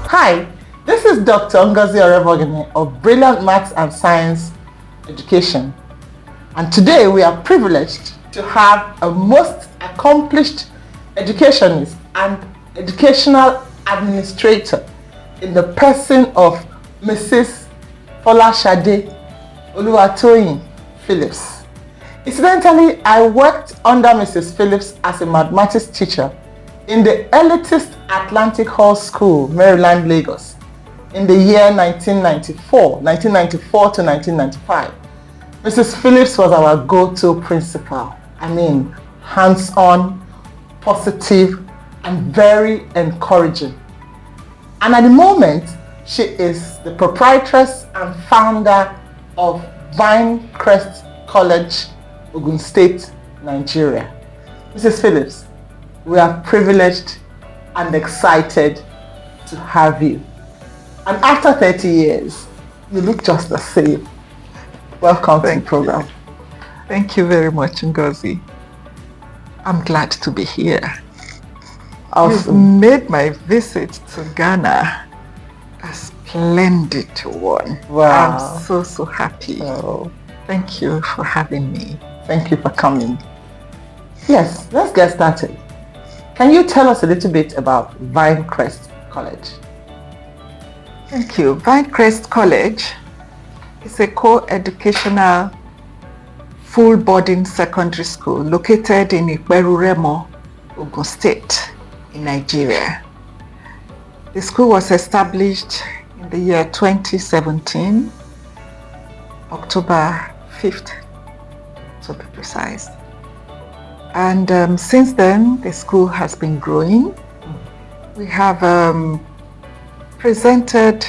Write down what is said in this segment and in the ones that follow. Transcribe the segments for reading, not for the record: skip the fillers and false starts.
Hi, this is Dr. Ngozi Orevogene of Brilliant Maths and Science Education. And today we are privileged to have a most accomplished educationist and educational administrator in the person of Mrs. Folashade Oluwatoyin Phillips. Incidentally, I worked under Mrs. Phillips as a mathematics teacher in the elitist Atlantic Hall School, Maryland, Lagos, in the year 1994 to 1995. Mrs. Phillips was our go-to principal. I mean, hands-on, positive, and very encouraging. And at the moment, she is the proprietress and founder of Crest College, Ogun State, Nigeria. Mrs. Phillips, we are privileged and excited to have you. And after 30 years, you look just the same. Welcome to the program. Thank you very much, Ngozi. I'm glad to be here. Awesome. You've made my visit to Ghana a splendid one. Wow. I'm so happy. Oh. Thank you for having me. Thank you for coming. Yes, let's get started. Can you tell us a little bit about Crest College? Thank you. Crest College is a co-educational full boarding secondary school located in Iperu, Ogun State in Nigeria. The school was established in the year 2017, October 5th to be precise. And since then, the school has been growing. We have presented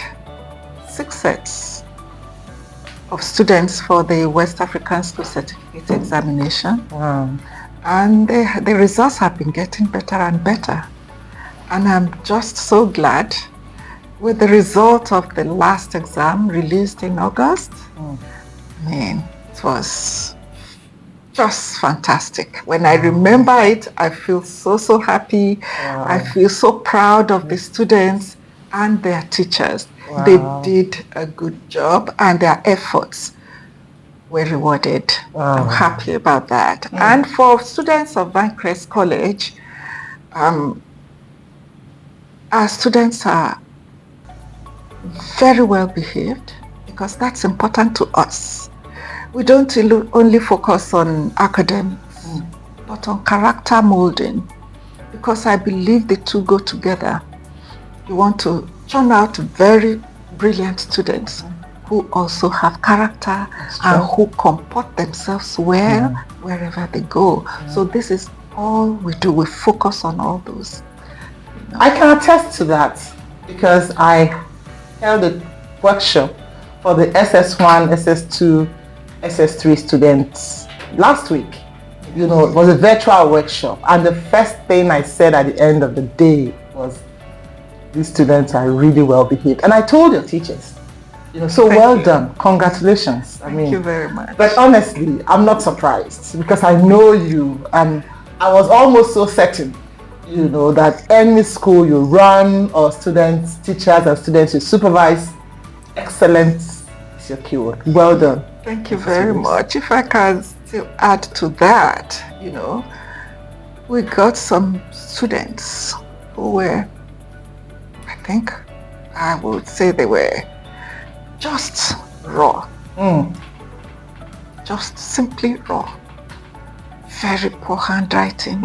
6 sets of students for the West African School Certificate Examination. Wow. And the results have been getting better and better. And I'm just so glad with the result of the last exam released in August. I mean, it was just fantastic. When I remember it, I feel so happy. Wow. I feel so proud of the students and their teachers. Wow. They did a good job and their efforts were rewarded. Wow. I'm happy about that. And for students of Crest College, our students are very well behaved because that's important to us. We don't only focus on academics, but on character molding, because I believe the two go together. You want to churn out very brilliant students who also have character and who comport themselves well wherever they go. So this is all we do. We focus on all those. I can attest to that because I held a workshop for the SS1, SS2, SS3 students last week. It was a virtual workshop, and the first thing I said at the end of the day was, these students are really well behaved. And I told your teachers, so well done, congratulations. Thank you very much. But honestly, I'm not surprised because I know you, and I was almost so certain, that any school you run or students, teachers and students you supervise, excellence is your keyword. Well done. Thank you very much. If I can still add to that, we got some students who were, I would say they were just raw. Just simply raw. Very poor handwriting.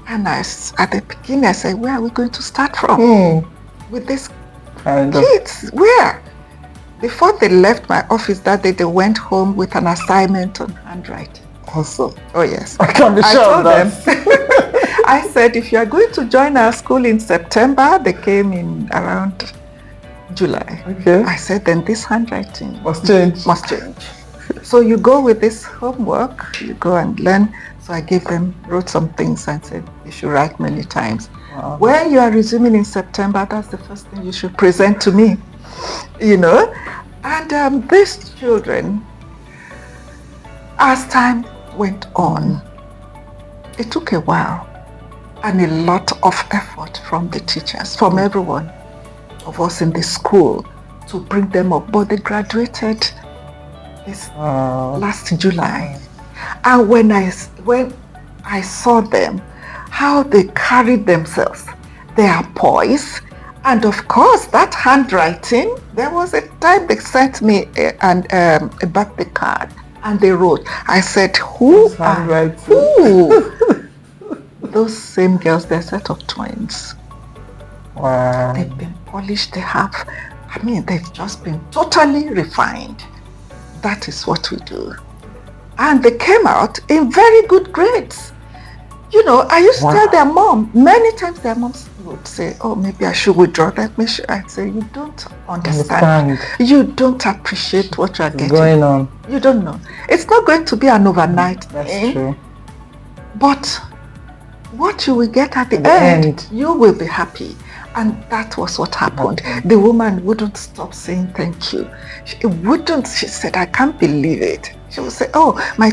And at the beginning I said, where are we going to start from? With these kids? Where? Before they left my office that day, they went home with an assignment on handwriting. Awesome. Oh yes. I can be sure of that. I said, if you are going to join our school in September, they came in around July. Okay. I said, then this handwriting must change. So you go with this homework, you go and learn. So I wrote some things and said, you should write many times. Wow. When you are resuming in September, that's the first thing you should present to me. And these children, as time went on, it took a while and a lot of effort from the teachers, from everyone. of us in the school to bring them up, but they graduated this last July. And when I saw them, how they carried themselves, their poise, and of course that handwriting, there was a time they sent me a birthday card and they wrote, I said, who are who? Those same girls, they're a set of twins. Wow. They've been polished, they've just been totally refined. That is what we do. And they came out in very good grades. You know, I used to tell their mom, many times their moms would say, oh, maybe I should withdraw that. I'd say, you don't understand. You don't appreciate what you're getting. Going on. You don't know. It's not going to be an overnight thing. That's true. But what you will get at the end, you will be happy. And that was what happened. The woman wouldn't stop saying thank you. She said, I can't believe it. She would say, oh, my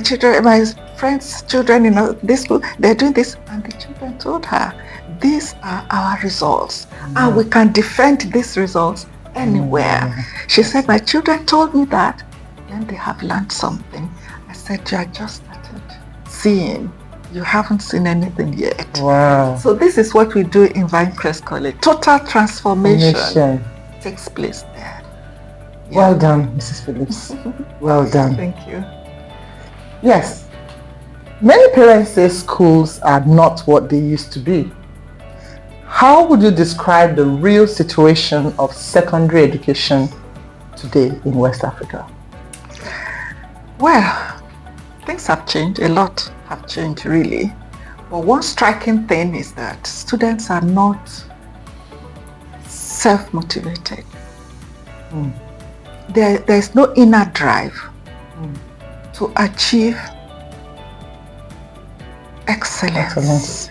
friends' children in this school, they're doing this. And the children told her, these are our results. And we can defend these results anywhere. She said, my children told me that. Then they have learned something. I said, you are just started seeing. You haven't seen anything yet. Wow. So this is what we do in Crest College. Total transformation takes place there. Yeah. Well done, Mrs. Phillips. Well done. Thank you. Yes. Many parents say schools are not what they used to be. How would you describe the real situation of secondary education today in West Africa? Well, things have changed. A lot have changed, really. But one striking thing is that students are not self-motivated. There's no inner drive to achieve excellence.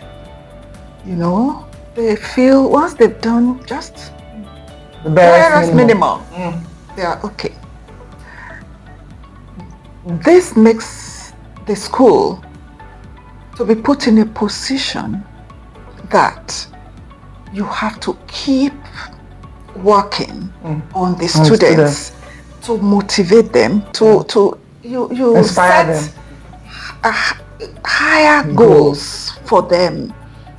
You know, they feel once they've done just the barest minimum, they are okay. This makes the school to be put in a position that you have to keep working on the students to motivate them, you inspire set higher goals for them,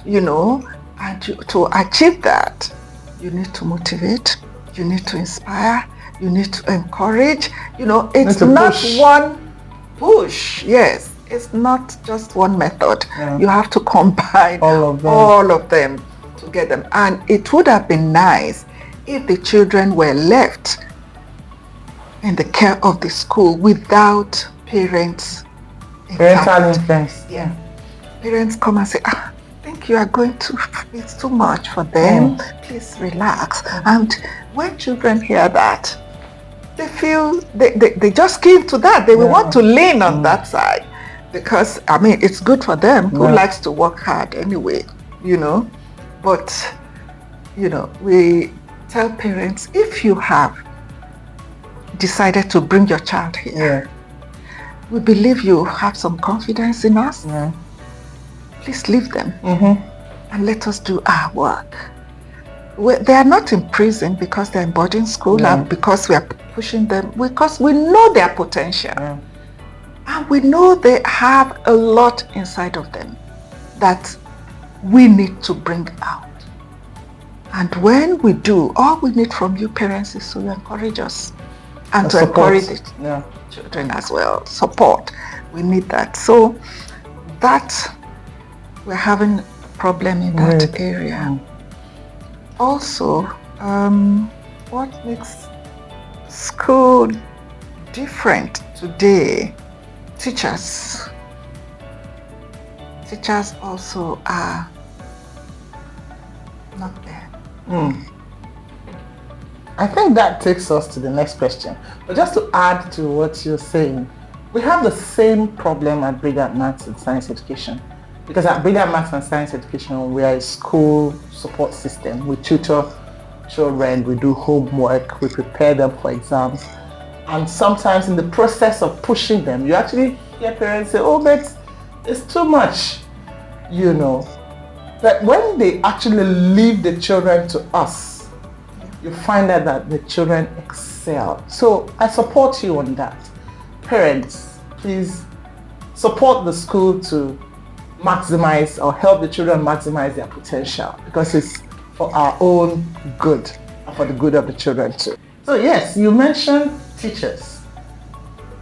you know, and to achieve that, you need to motivate, you need to inspire, you need to encourage, you know, it's not one push, yes. It's not just one method. You have to combine all of them to get them. And it would have been nice if the children were left in the care of the school without parents. Parental influence. Yeah. Parents come and say, I think you are going to, it's too much for them. Please relax. And when children hear that, they feel, they just key to that. They will want to lean on that side. Because, it's good for them. Who likes to work hard anyway, you know. But, you know, we tell parents, if you have decided to bring your child here, we believe you have some confidence in us. Please leave them and let us do our work. They are not in prison because they're in boarding school and because we are pushing them, because we know their potential. And we know they have a lot inside of them that we need to bring out. And when we do, all we need from you parents is to encourage us and to encourage the children as well. Support. We need that. So that we're having a problem in that area. Also, what makes school different today? Teachers also are not there. I think that takes us to the next question. But just to add to what you're saying, we have the same problem at Brilliant Maths and Science Education. Because at Brilliant Maths and Science Education, we are a school support system. We tutor children, we do homework, we prepare them for exams. And sometimes in the process of pushing them, you actually hear parents say, oh, but it's too much, you know. But when they actually leave the children to us, you find out that the children excel. So I support you on that. Parents, please support the school to maximize or help the children maximize their potential, because it's for our own good and for the good of the children too. So yes, you mentioned teachers.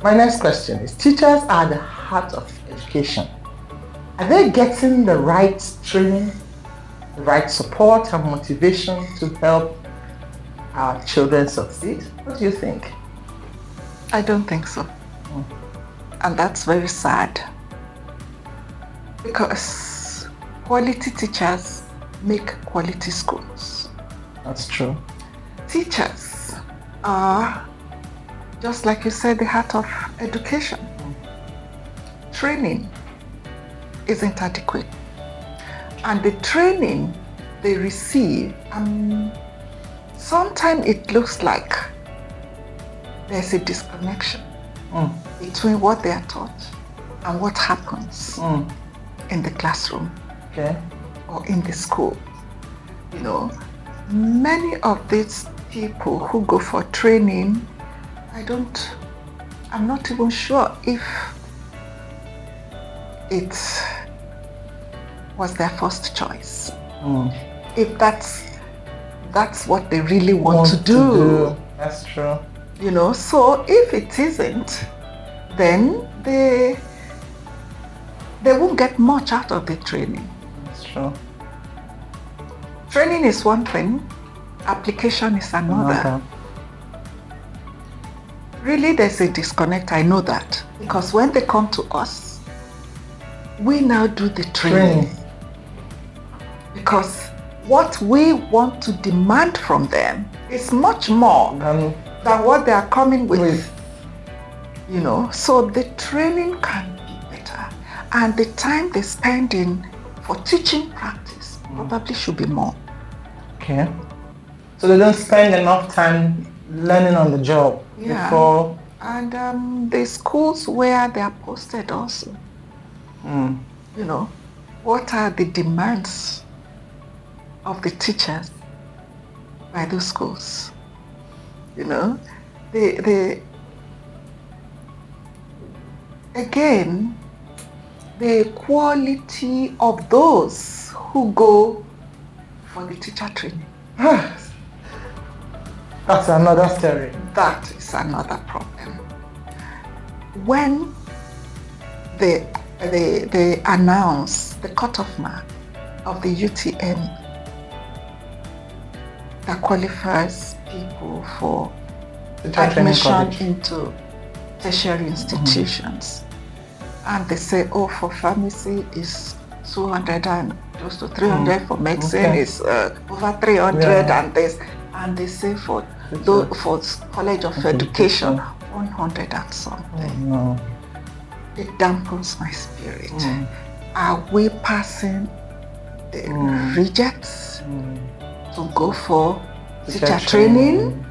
My next question is, teachers are the heart of education. Are they getting the right training, the right support and motivation to help our children succeed? What do you think? I don't think so. And that's very sad, because quality teachers make quality schools. That's true. Teachers are, just like you said, the heart of education. Training isn't adequate. And the training they receive, sometimes it looks like there's a disconnection between what they are taught and what happens in the classroom or in the school. You know, many of these people who go for training, I'm not even sure if it was their first choice. If that's what they really want to do. That's true. You know, so if it isn't, then they won't get much out of the training. That's true. Training is one thing, application is another. Really, there's a disconnect, I know that. Because when they come to us, we now do the training. Because what we want to demand from them is much more than what they are coming with. You know, so the training can be better. And the time they spend in for teaching practice probably should be more. Okay. So they don't spend enough time learning on the job before. And the schools where they are posted also. You know, what are the demands of the teachers by those schools? You know, again, the quality of those who go for the teacher training. That's another story. That is another problem. When they announce the cutoff mark of the UTM that qualifies people for admission into tertiary institutions, and they say, oh, for pharmacy is 200 and close to 300, for medicine is over 300, and they say for College of Education 100 and something. It dampens my spirit. Are we passing the rejects to go for teacher training?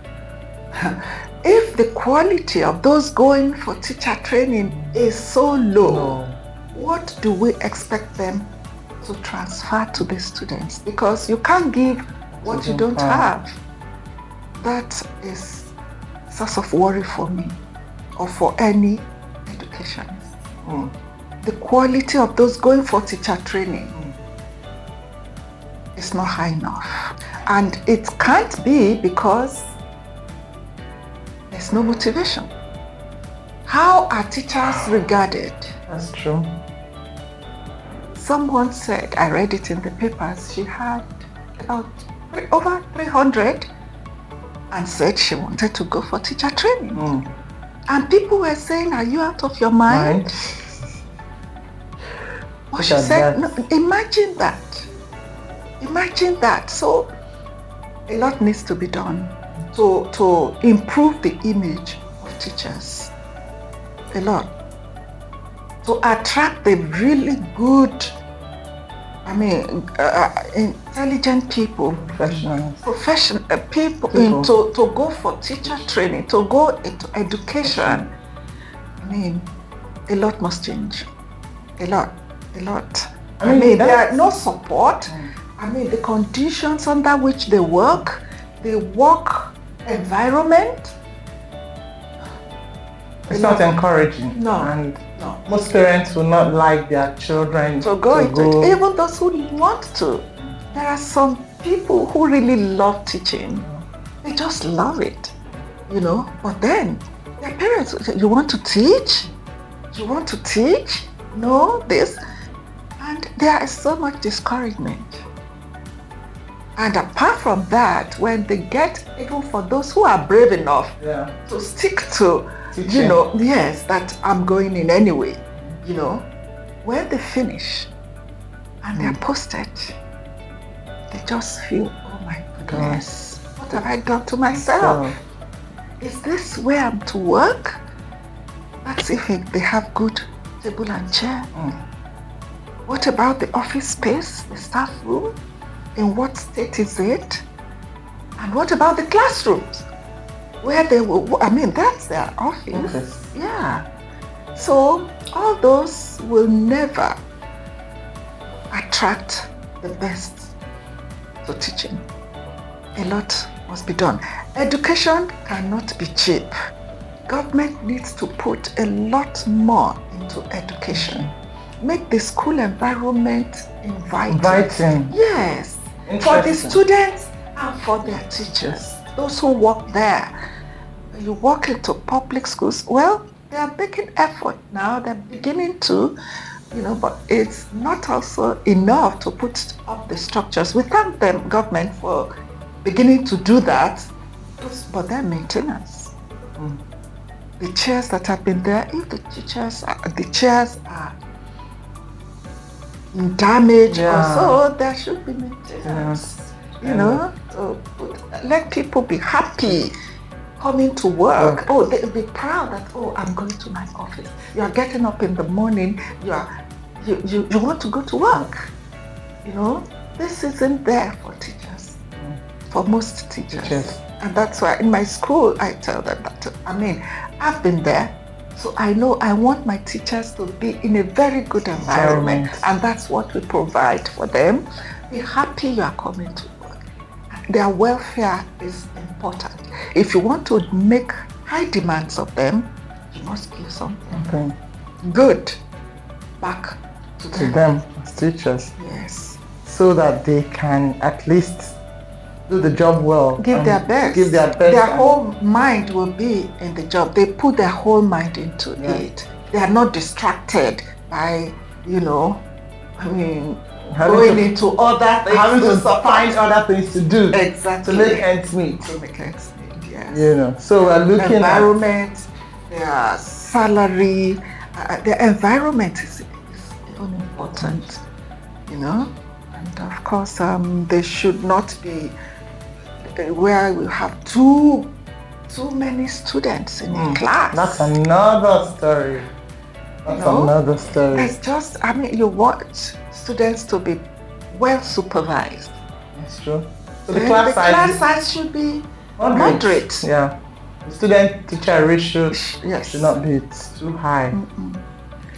If the quality of those going for teacher training is so low, what do we expect them to transfer to the students? Because you can't give what you don't have. That is a source of worry for me or for any educationist. The quality of those going for teacher training is not high enough. And it can't be because there's no motivation. How are teachers regarded? That's true. Someone said, I read it in the papers, she had about over 300 and said she wanted to go for teacher training. And people were saying, are you out of your mind? Well, she said, no, imagine that. Imagine that. So a lot needs to be done to improve the image of teachers. A lot. To attract the really good, intelligent people, professional people to go for teacher training, to go into education. A lot must change. A lot. There are no support. The conditions under which they work, the work environment, it's not encouraging. No. And most parents will not like their children to go into it. Even those who want to. There are some people who really love teaching. They just love it, But then their parents, you want to teach? You want to teach? No, this. And there is so much discouragement. And apart from that, when they get, even for those who are brave enough to stick to, teaching. Yes, that I'm going in anyway, when they finish and they're posted, they just feel, oh my goodness, what have I done to myself? Is this where I'm to work? That's if they have good table and chair. What about the office space, the staff room? In what state is it? And what about the classrooms? Where they will, that's their office. Yeah. So all those will never attract the best to teaching. A lot must be done. Education cannot be cheap. Government needs to put a lot more into education. Make the school environment inviting. Yes. For the students and for their teachers. Those who work there. You walk into public schools, well, they are making effort now. They're beginning to, but it's not also enough to put up the structures. We thank them, government, for beginning to do that, but their maintenance. The chairs that have been there, if the chairs are damaged or so, there should be maintenance. To let people be happy coming to work. Oh, they'll be proud that, I'm going to my office. You are getting up in the morning, you want to go to work. This isn't there for teachers, for most teachers. And that's why in my school, I tell them that, I've been there, so I know I want my teachers to be in a very good environment. And that's what we provide for them. Be happy you are coming to work. Their welfare is important. If you want to make high demands of them, you must give something good back to them as teachers. Yes. So that they can at least do the job well. Give their best. Their whole mind will be in the job. They put their whole mind into it. They are not distracted by, going into other things. Having to find other things to do. Exactly. To make ends meet. Yes. So we're looking environment, their salary, their environment is even important, And of course, they should not be where we have too many students in a class. That's another story. Another story. It's just, you want students to be well supervised. That's true. So the class size should be moderate. Yeah. The student-teacher ratio should not be too high.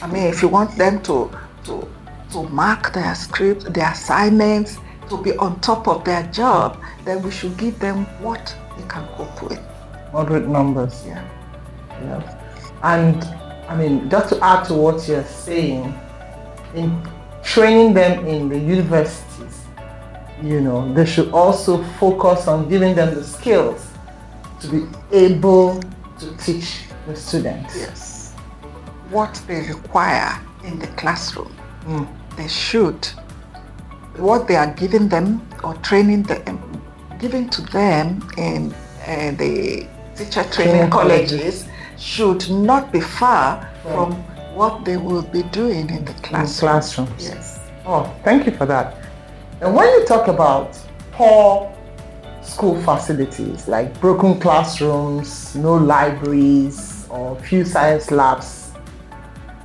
If you want them to mark their script, their assignments, to be on top of their job, then we should give them what they can cope with. Moderate numbers. Yeah. And just to add to what you're saying, in training them in the universities, they should also focus on giving them the skills to be able to teach the students. Yes. What they require in the classroom. They should. What they are giving them or training them, giving to them in the teacher training colleges should not be far from what they will be doing in the classrooms. Yes. Oh, thank you for that. And when you talk about poor school facilities like broken classrooms, no libraries, or few science labs,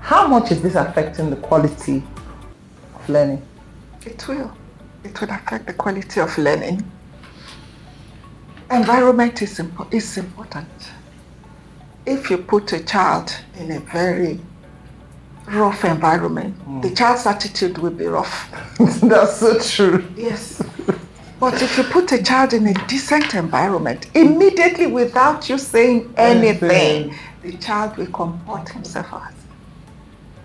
how much is this affecting the quality of learning? It will affect the quality of learning. Environment is important. If you put a child in a very rough environment, the child's attitude will be rough. That's so true. Yes. But if you put a child in a decent environment, immediately without you saying anything, the child will comport himself as.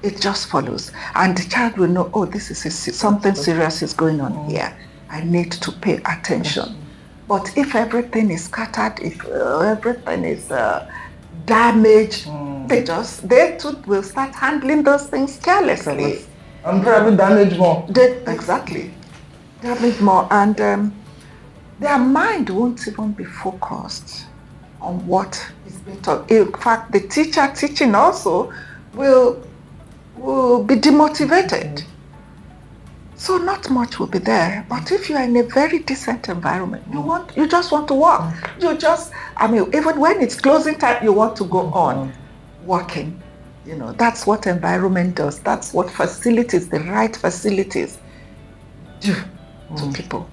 It just follows. And the child will know, oh, this is something serious is going on here. I need to pay attention. But if everything is scattered, if everything is damaged, they too will start handling those things carelessly. And probably damage more. Exactly. Damage more. And their mind won't even be focused on what is being taught. In fact, the teacher teaching also will be demotivated. So not much will be there. But if you are in a very decent environment, you just want to work. Even when it's closing time, you want to go on working. That's what environment does. That's what facilities, the right facilities, do to people.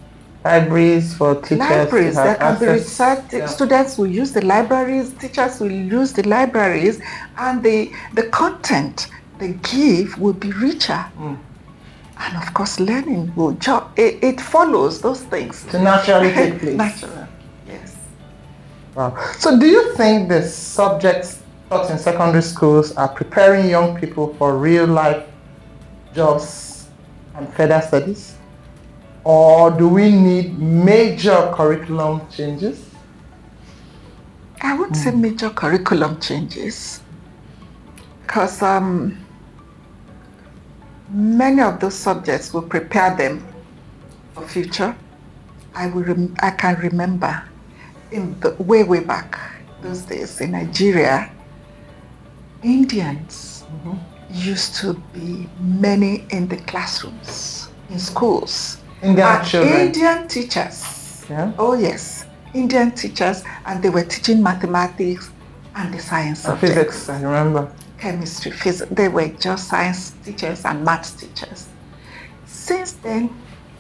Libraries for teachers. Libraries, there can be research. Students will use the libraries, teachers will use the libraries, and the content they give will be richer. And of course, learning will it follows those things. To naturally take place. Natural, yes. Wow. So do you think the subjects taught in secondary schools are preparing young people for real life jobs and further studies? Or do we need major curriculum changes? I would say major curriculum changes, because many of those subjects will prepare them for future. I can remember in the way back those days in Nigeria, Indians used to be many in the classrooms, in schools. Indian teachers. Yeah. Oh yes, Indian teachers, and they were teaching mathematics and the science subjects. Physics, I remember. Chemistry, physics. They were just science teachers and maths teachers. Since then,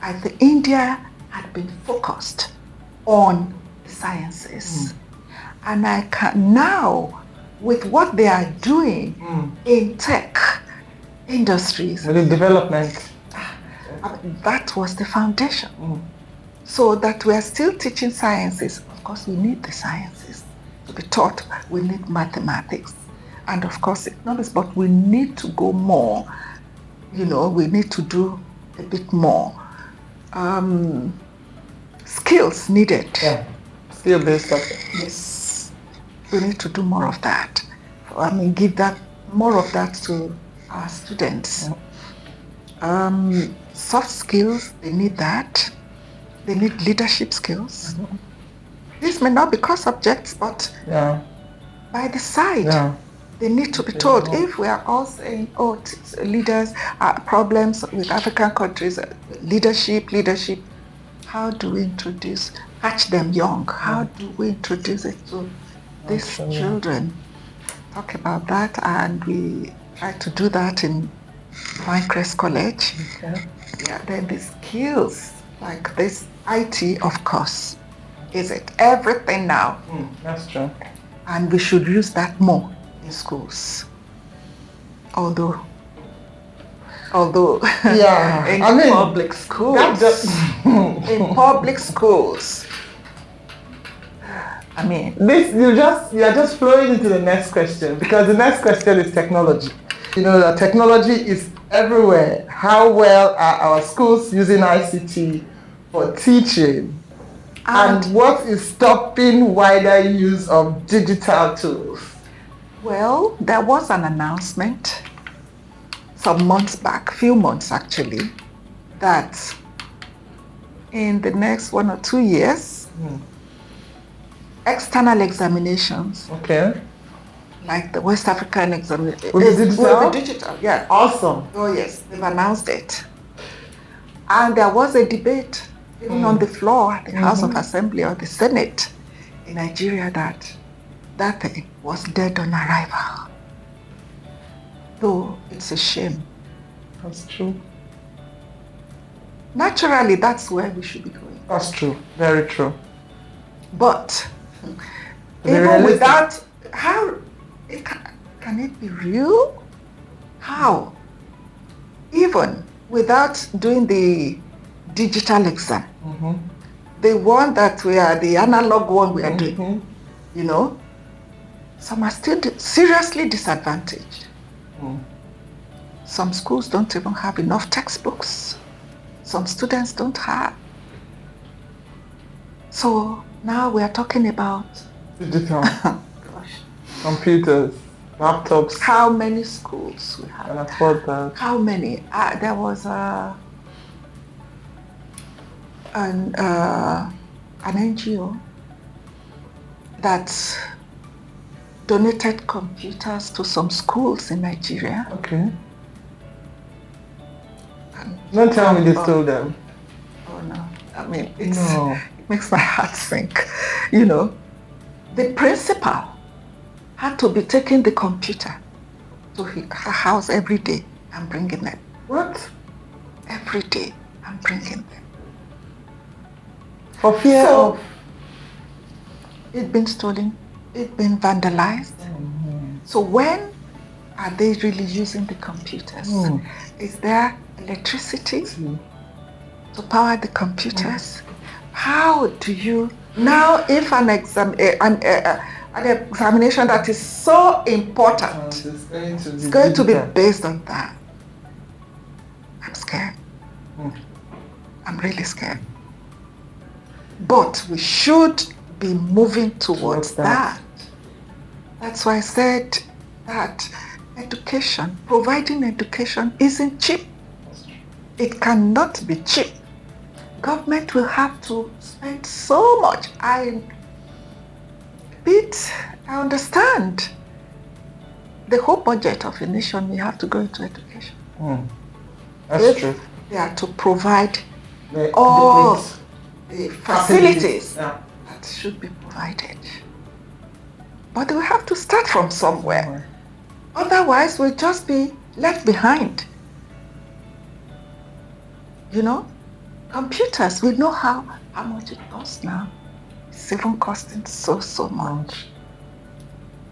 I think India had been focused on the sciences. And I can now, with what they are doing in tech industries. With the development. That was the foundation. So that we are still teaching sciences. Of course, we need the sciences to be taught. We need mathematics. And of course, economics, but we need to go more. We need to do a bit more. Skills needed. Yeah, skill-based subject. Yes, we need to do more of that. Give more of that to our students. Soft skills, they need that. They need leadership skills. These may not be core subjects, but by the side, they need to be told. If we are all saying, leaders, problems with African countries, leadership, how do we catch them young? How do we introduce it to these children? Talk about that, and we try to do that in Crest College. Okay. Yeah, then the skills, like this IT, of course, is it everything now? That's true. And we should use that more in schools. Although in public schools, in public schools, you are just flowing into the next question, because the next question is technology. The technology is everywhere. How well are our schools using ICT for teaching? And what is stopping wider use of digital tools? Well, there was an announcement some months back, few months actually, that in the next 1 or 2 years, external examinations, like the West African examination, will be digital. Yeah. Awesome. Oh yes, they've announced it. And there was a debate even on the floor at the House of Assembly or the Senate in Nigeria that thing was dead on arrival. Though it's a shame. That's true. Naturally, that's where we should be going. That's true. Very true. But even without, can it be real? How? Even without doing the digital exam, the one that we are, the analog one we are doing, you know, some are still seriously disadvantaged. Some schools don't even have enough textbooks. Some students don't have. So now we are talking about digital computers, laptops. How many schools we have? Can afford that. How many? There was an NGO that donated computers to some schools in Nigeria. Okay. Don't tell me they stole them. Oh no. I mean, it makes my heart sink. You know, the principal had to be taking the computer to her house every day and bringing them. What? Every day and bringing them. For fear of? It's been stolen, it's been vandalized. So when are they really using the computers? Is there electricity to power the computers? How do you now, if an examination that is so important is going to be based on that? I'm scared. I'm really scared. But we should be moving towards that. That's why I said that education, providing education isn't cheap. It cannot be cheap. Government will have to spend so much. I understand. The whole budget of a nation will have to go into education. That's true. They are to provide all the facilities that should be provided. But they will have to start from somewhere. Otherwise, we'll just be left behind. You know, computers, we know how much it costs now. It's even costing so much.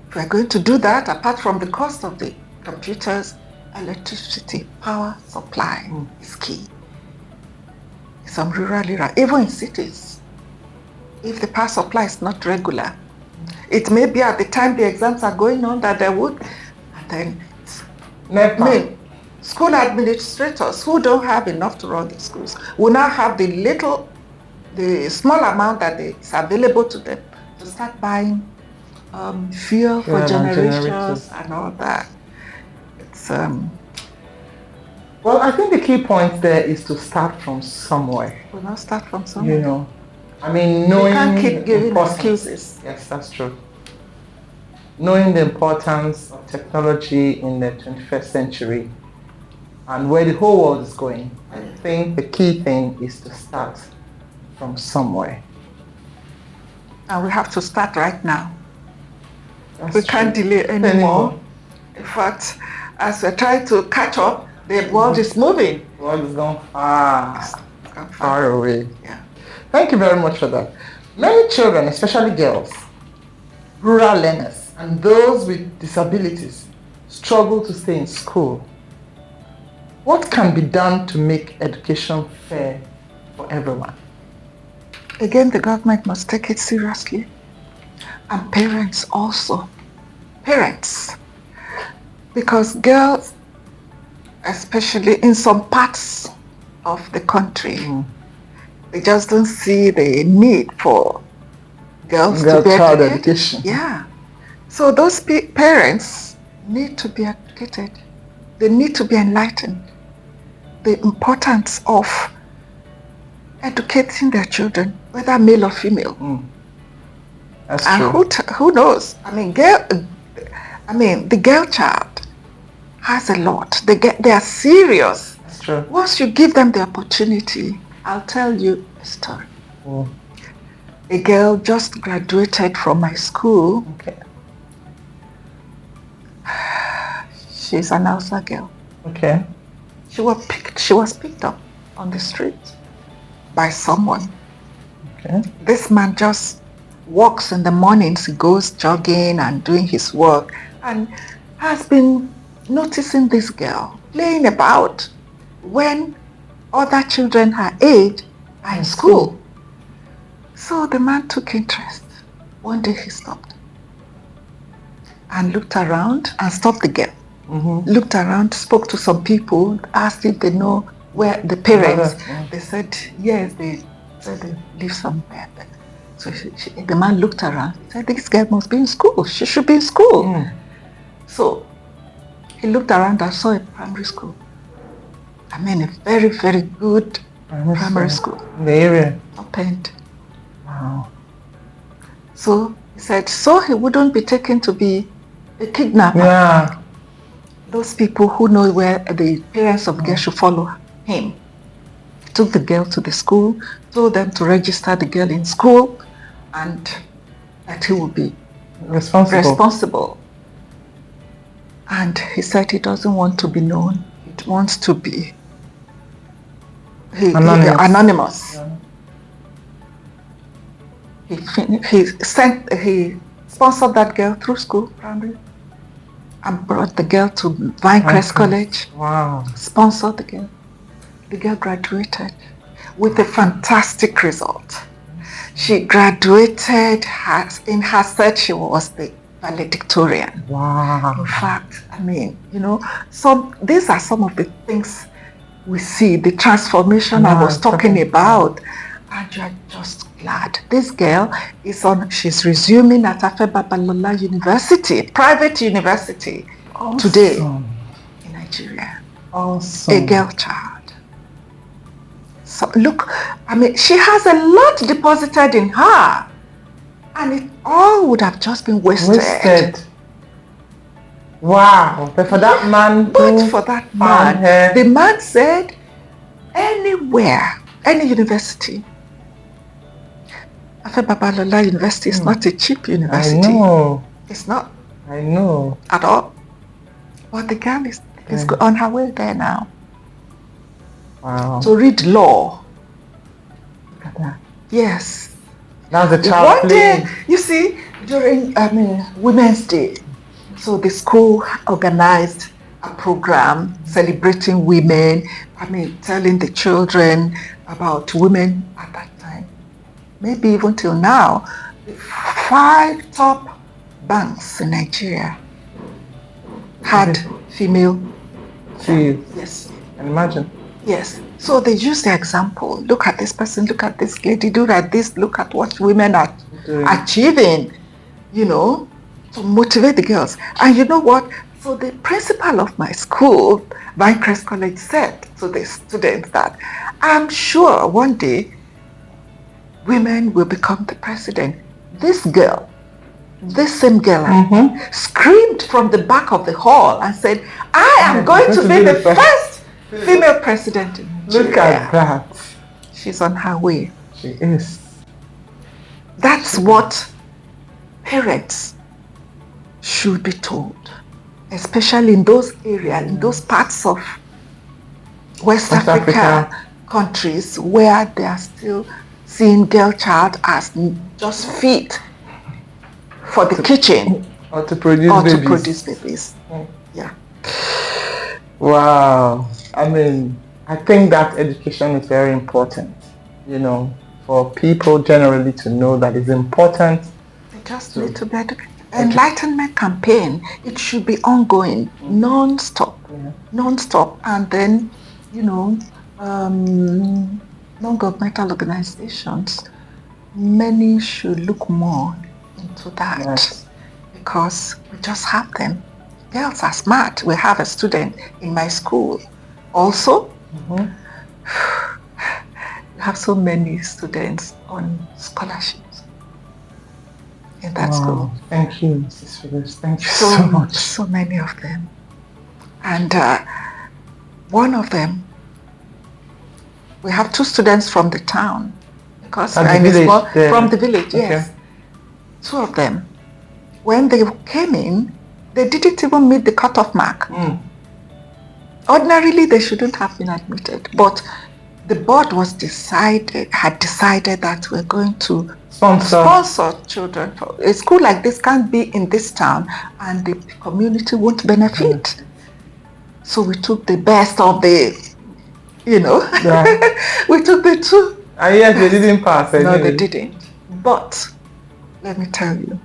If we're going to do that, apart from the cost of the computers, electricity, power supply is key. Some rural areas, even in cities, if the power supply is not regular, it may be at the time the exams are going on that they would, and then school administrators who don't have enough to run the schools will now have the small amount that is available to them to start buying fuel for generators and all that. It's well, I think the key point there is to start from somewhere. We'll not start from somewhere. You know, I mean, knowing. You can't keep giving excuses. Yes, that's true. Knowing the importance of technology in the 21st century and where the whole world is going, I think the key thing is to start from somewhere. And we have to start right now. We can't delay anymore. In fact, as we're trying to catch up, the world is moving. The world is gone far away. Yeah. Thank you very much for that. Many children, especially girls, rural learners, and those with disabilities struggle to stay in school. What can be done to make education fair for everyone? Again, the government must take it seriously. And parents also. Parents. Because girls, especially in some parts of the country, they just don't see the need for girls to be educated. Yeah. So those parents need to be educated. They need to be enlightened. The importance of educating their children, whether male or female. That's true. And who knows? I mean, the girl child has a lot. They are serious. That's true. Once you give them the opportunity, I'll tell you a story. A girl just graduated from my school. Okay. She's an Hausa girl. Okay. She was picked up on the street by someone. Okay. This man just walks in the mornings, he goes jogging and doing his work, and has been noticing this girl playing about when other children her age are in school. So the man took interest. One day he stopped and looked around and stopped the girl. Looked around, spoke to some people, asked if they know where the parents. They said yes, they said they live somewhere. So the man looked around, he said, this girl must be in school. She should be in school. So he looked around and saw a primary school. I mean, a very, very good primary school. In the area. Top end. Wow. So he said, so he wouldn't be taken to be a kidnapper. Yeah. Those people who know where the parents of the girl should follow him. He took the girl to the school, told them to register the girl in school, and that he would be responsible. And he said he doesn't want to be known. He wants to be anonymous. Yeah. He sponsored that girl through school, primary, and brought the girl to Crest College. Wow. Sponsored the girl. The girl graduated with a fantastic result. She graduated, in her set she was the valedictorian. Wow. In fact, I mean, these are some of the things we see, the transformation I was talking about. And you're just glad. This girl she's resuming at Afebabalola University, private university, today in Nigeria. Awesome. A girl child. So look, I mean, she has a lot deposited in her, and it all would have just been wasted. Wow. But for that man, the man said, anywhere, any university. Afebabalola University is not a cheap university. I know. It's not. I know. At all. But the girl is on her way there now. Wow. To read law. Look at that. Yes. Now the child. One day, you see, during Women's Day, so the school organized a program celebrating women. Telling the children about women at that time. Maybe even till now, the 5 top banks in Nigeria had female CEOs. Yes. And imagine. Yes. So they use the example. Look at this person, look at this lady, do like this, look at what women are achieving, to motivate the girls. And you know what? So the principal of my school, Crest College, said to the students that I'm sure one day women will become the president. This same girl, screamed from the back of the hall and said, I am going to be the first female president in Nigeria. Look at that. She's on her way. She is. That's what parents should be told, especially in those areas, in those parts of West Africa countries where they are still seeing girl child as just fit for the kitchen or to produce babies. Yeah. Wow. I think that education is very important, for people generally to know that it's important. They just need to be educated. Enlightenment campaign, it should be ongoing, non-stop. Yeah. Non-stop. And then, non-governmental organizations, many should look more into that. Yes. Because we just have them. Girls are smart. We have a student in my school also. We have so many students on scholarships in that school. Thank you, Mrs. Phillips. Thank you so much. So many of them. And one of them, we have 2 students from the town. Because from the village, yes. Okay. 2 of them. When they came in, they didn't even meet the cutoff mark. Ordinarily, they shouldn't have been admitted. But the board had decided that we're going to sponsor children. A school like this can't be in this town and the community won't benefit. So we took the best of the, we took the 2. And yes, they didn't pass anyway. No, they didn't. But let me tell you,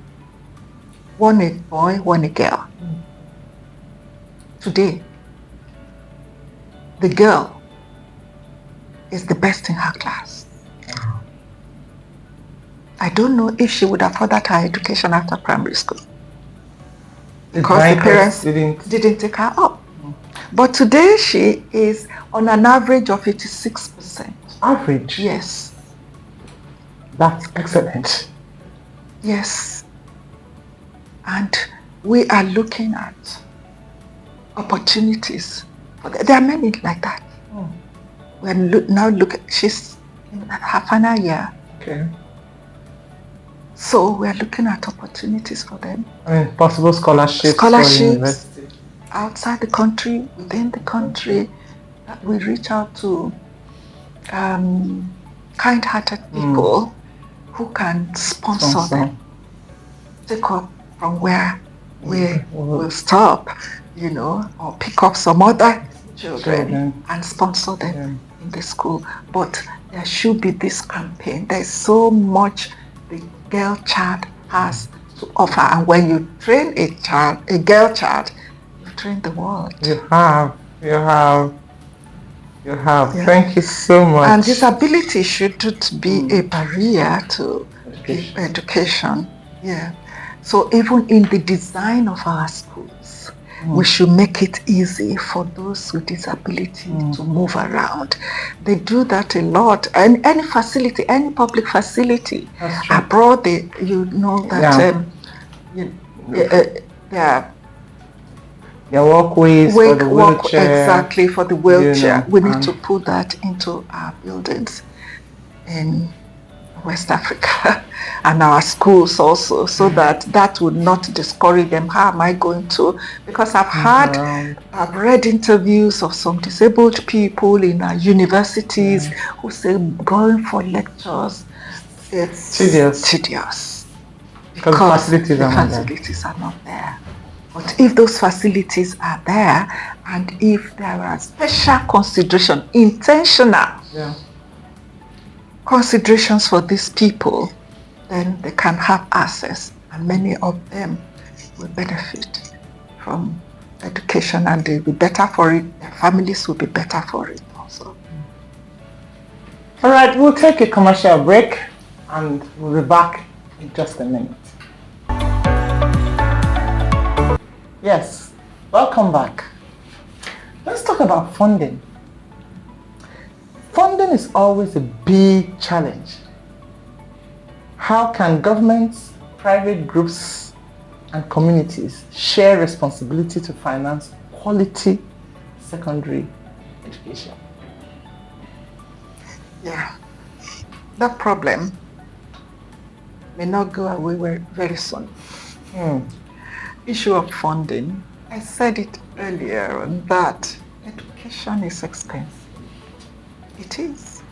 one a boy, one a girl. Today, the girl is the best in her class. I don't know if she would have furthered her education after primary school, because the parents didn't take her up. But today she is on an average of 86%. Average? Yes. That's excellent. Yes. And we are looking at opportunities. There are many like that. She's in her final year. Okay. So we are looking at opportunities for them. I mean, possible scholarships for university. Outside the country, within the country. We reach out to kind-hearted people who can sponsor them. Take up from where we will stop, or pick up some other children and sponsor them in the school. But there should be this campaign. There's so much the girl child has to offer, and when you train a girl child, you train the world. You have. Yeah. Thank you so much. And disability shouldn't be a barrier to education. Yeah. So even in the design of our schools, we should make it easy for those with disability to move around. They do that a lot. And any facility, any public facility abroad, their walkways for the wheelchair. Exactly, for the wheelchair. We need to put that into our buildings in West Africa and our schools also, so that would not discourage them. How am I going to? Because I've read interviews of some disabled people in our universities who say going for lectures, it's tedious. Because the facilities are not there. But if those facilities are there, and if there are special consideration, intentional considerations for these people, then they can have access, and many of them will benefit from education, and they'll be better for it. Their families will be better for it also. All right, we'll take a commercial break, and we'll be back in just a minute. Yes, welcome back. Let's talk about funding. Funding is always a big challenge. How can governments, private groups, and communities share responsibility to finance quality secondary education? Yeah, that problem may not go away very soon. Issue of funding, I said it earlier, that education is expensive. It is.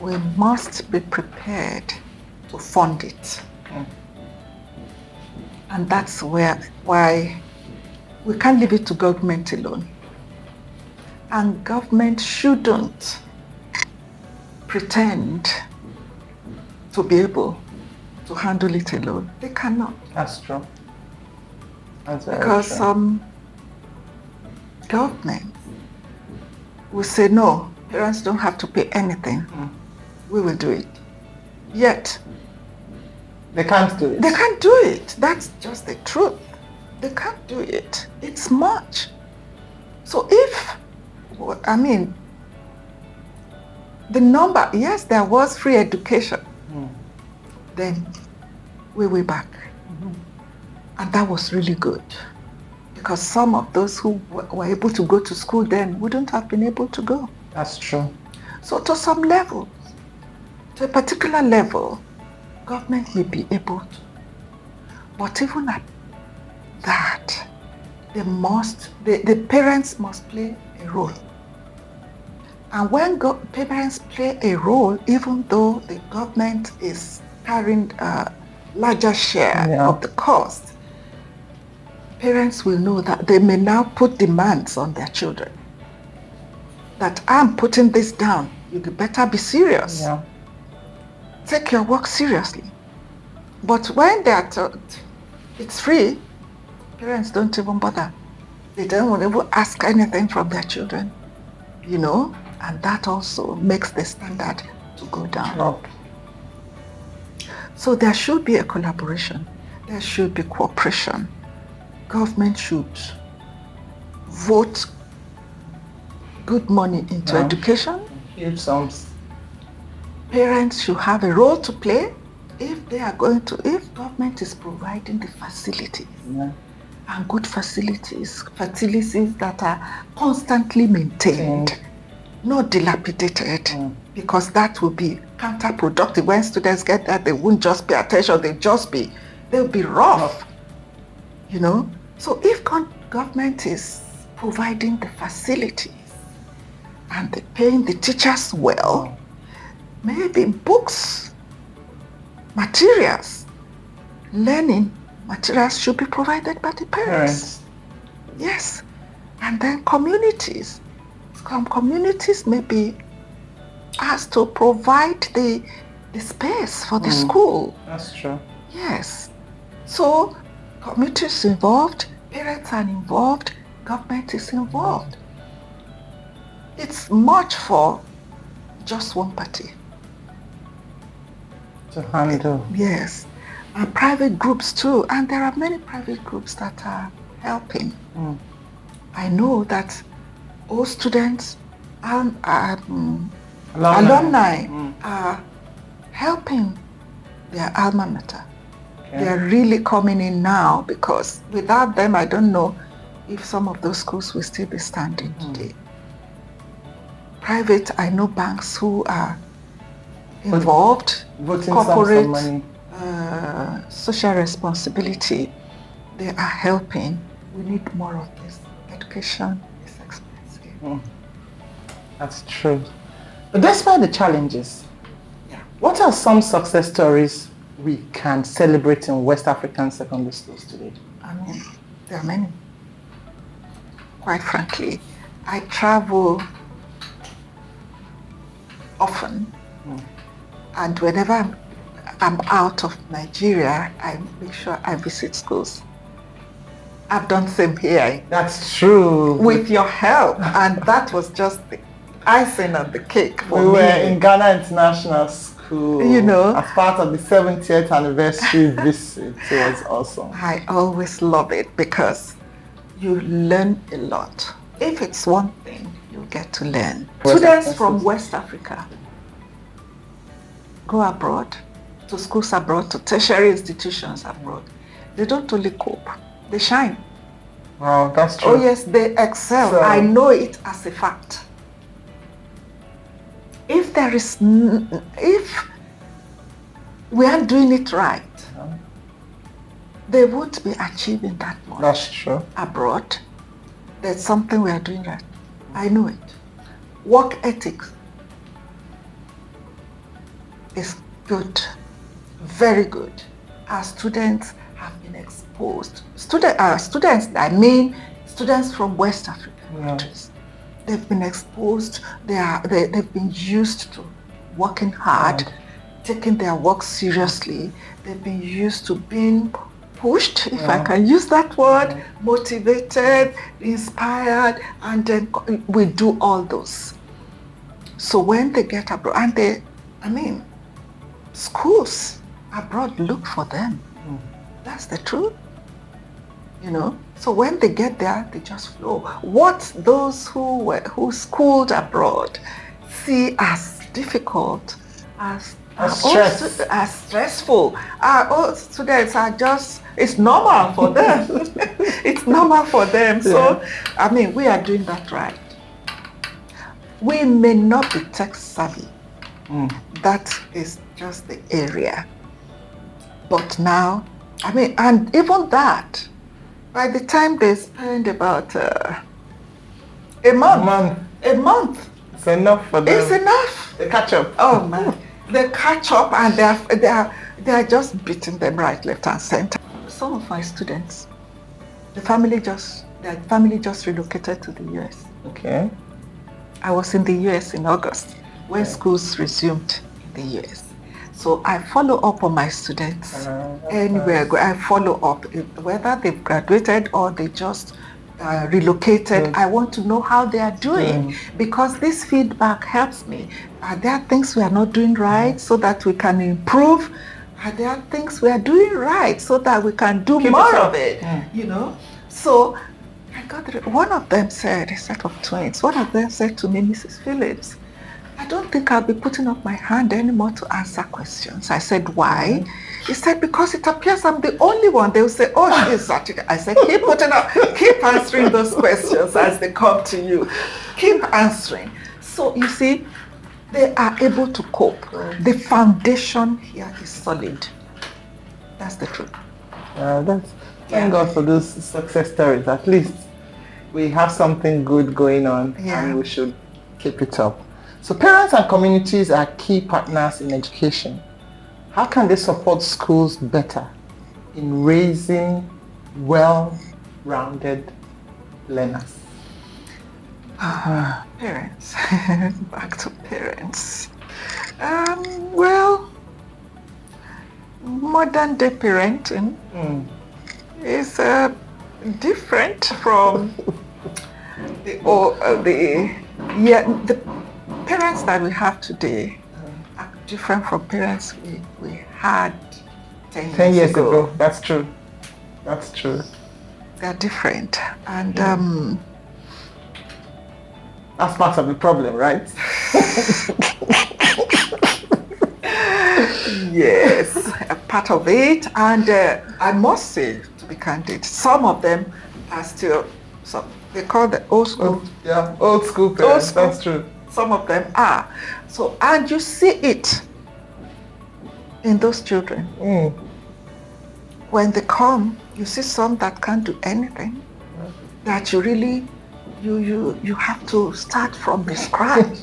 We must be prepared to fund it. And that's why we can't leave it to government alone. And government shouldn't pretend to be able to handle it alone. They cannot. That's true. Because government will say, no, parents don't have to pay anything. We will do it. Yet, they can't do it. They can't do it. That's just the truth. They can't do it. It's much. So the number, yes, there was free education. Then we were back. And that was really good. Because some of those who were able to go to school then wouldn't have been able to go. That's true. So to some level, to a particular level, government may be able to. But even at that, the parents must play a role. And when parents play a role, even though the government is carrying a larger share of the cost, parents will know that they may now put demands on their children. That I'm putting this down, you better be serious. take your work seriously. But when they are told it's free, parents don't even bother. They don't even ask anything from their children, and that also makes the standard to go down. Oh. So there should be a collaboration. There should be cooperation. Government should vote good money into education. Huge sums. Parents should have a role to play if government is providing the facilities. And good facilities that are constantly maintained, not dilapidated, because that will be counterproductive. When students get that, they won't just pay attention, they'll be rough, So if government is providing the facilities and they're paying the teachers well, maybe books, materials, learning materials should be provided by the parents. Yes. And then communities. Some communities may be asked to provide the space for the school. That's true. Yes. So communities involved, parents are involved, government is involved. It's much for just one party to handle. Yes. And private groups too, and there are many private groups that are helping. I know that all students and alumni are helping their alma mater. Okay. They are really coming in now, because without them, I don't know if some of those schools will still be standing today. Private, I know banks who are involved, corporate, money. Social responsibility, they are helping. We need more of this. Education is expensive. That's true. But despite the challenges, what are some success stories we can celebrate in West African secondary schools today? There are many. Quite frankly, I travel often, and whenever I'm out of Nigeria, I make sure I visit schools. I've done same here. That's true. With your help, and that was just the icing on the cake for me. We were in Ghana International School, as part of the 70th anniversary visit. It was awesome. I always love it because you learn a lot. If it's one thing, you get to learn. Students from West Africa go abroad, to schools abroad, to tertiary institutions abroad. They don't only cope, they shine. Wow, that's true. Oh yes, they excel. So, I know it as a fact. If we aren't doing it right, they won't be achieving that much. That's true. Abroad, there's something we are doing right. I know it. Work ethics is good, very good. Our students have been exposed. Students from West African countries. They've been exposed. They've been used to working hard, taking their work seriously. They've been used to being pushed, if I can use that word, motivated, inspired, and then we do all those. So when they get abroad, and schools abroad look for them. That's the truth. So when they get there, they just flow. What those who schooled abroad see as difficult, as stressful, all students are just, it's normal for them. It's normal for them. So, we are doing that right. We may not be tech savvy. That is just the area. But now, and even that, by the time they spend about a month. It's enough for them. It's enough. They catch up. Oh man, they catch up, and they are just beating them right, left, and center. Some of my students, their family just relocated to the US. Okay. I was in the US in August when schools resumed in the US. So I follow up on my students. Anywhere nice. I follow up, whether they've graduated or they just relocated. I want to know how they are doing because this feedback helps me. Are there things we are not doing right so that we can improve? Are there things we are doing right so that we can do more of it? You know? So I got one of them said, a set of twins, one of them said to me, Mrs. Phillips, I don't think I'll be putting up my hand anymore to answer questions. I said, why? He said, because it appears I'm the only one. They'll say, oh, she's such a... I said, keep answering those questions as they come to you. Keep answering. So you see, they are able to cope. The foundation here is solid. That's the truth. Thank God for those success stories. At least we have something good going on and we should keep it up. So parents and communities are key partners in education. How can they support schools better in raising well-rounded learners? Parents. Back to parents. Well, modern day parenting is different from the parents that we have today are different from parents we had 10 years ago. That's true. That's true. They're different. And that's part of the problem, right? Yes, a part of it. And I must say, to be candid, some of them are still, they call the old school. Old school parents, that's true. Some of them are. So, and you see it in those children. When they come, you see some that can't do anything, that you really, you have to start from the scratch.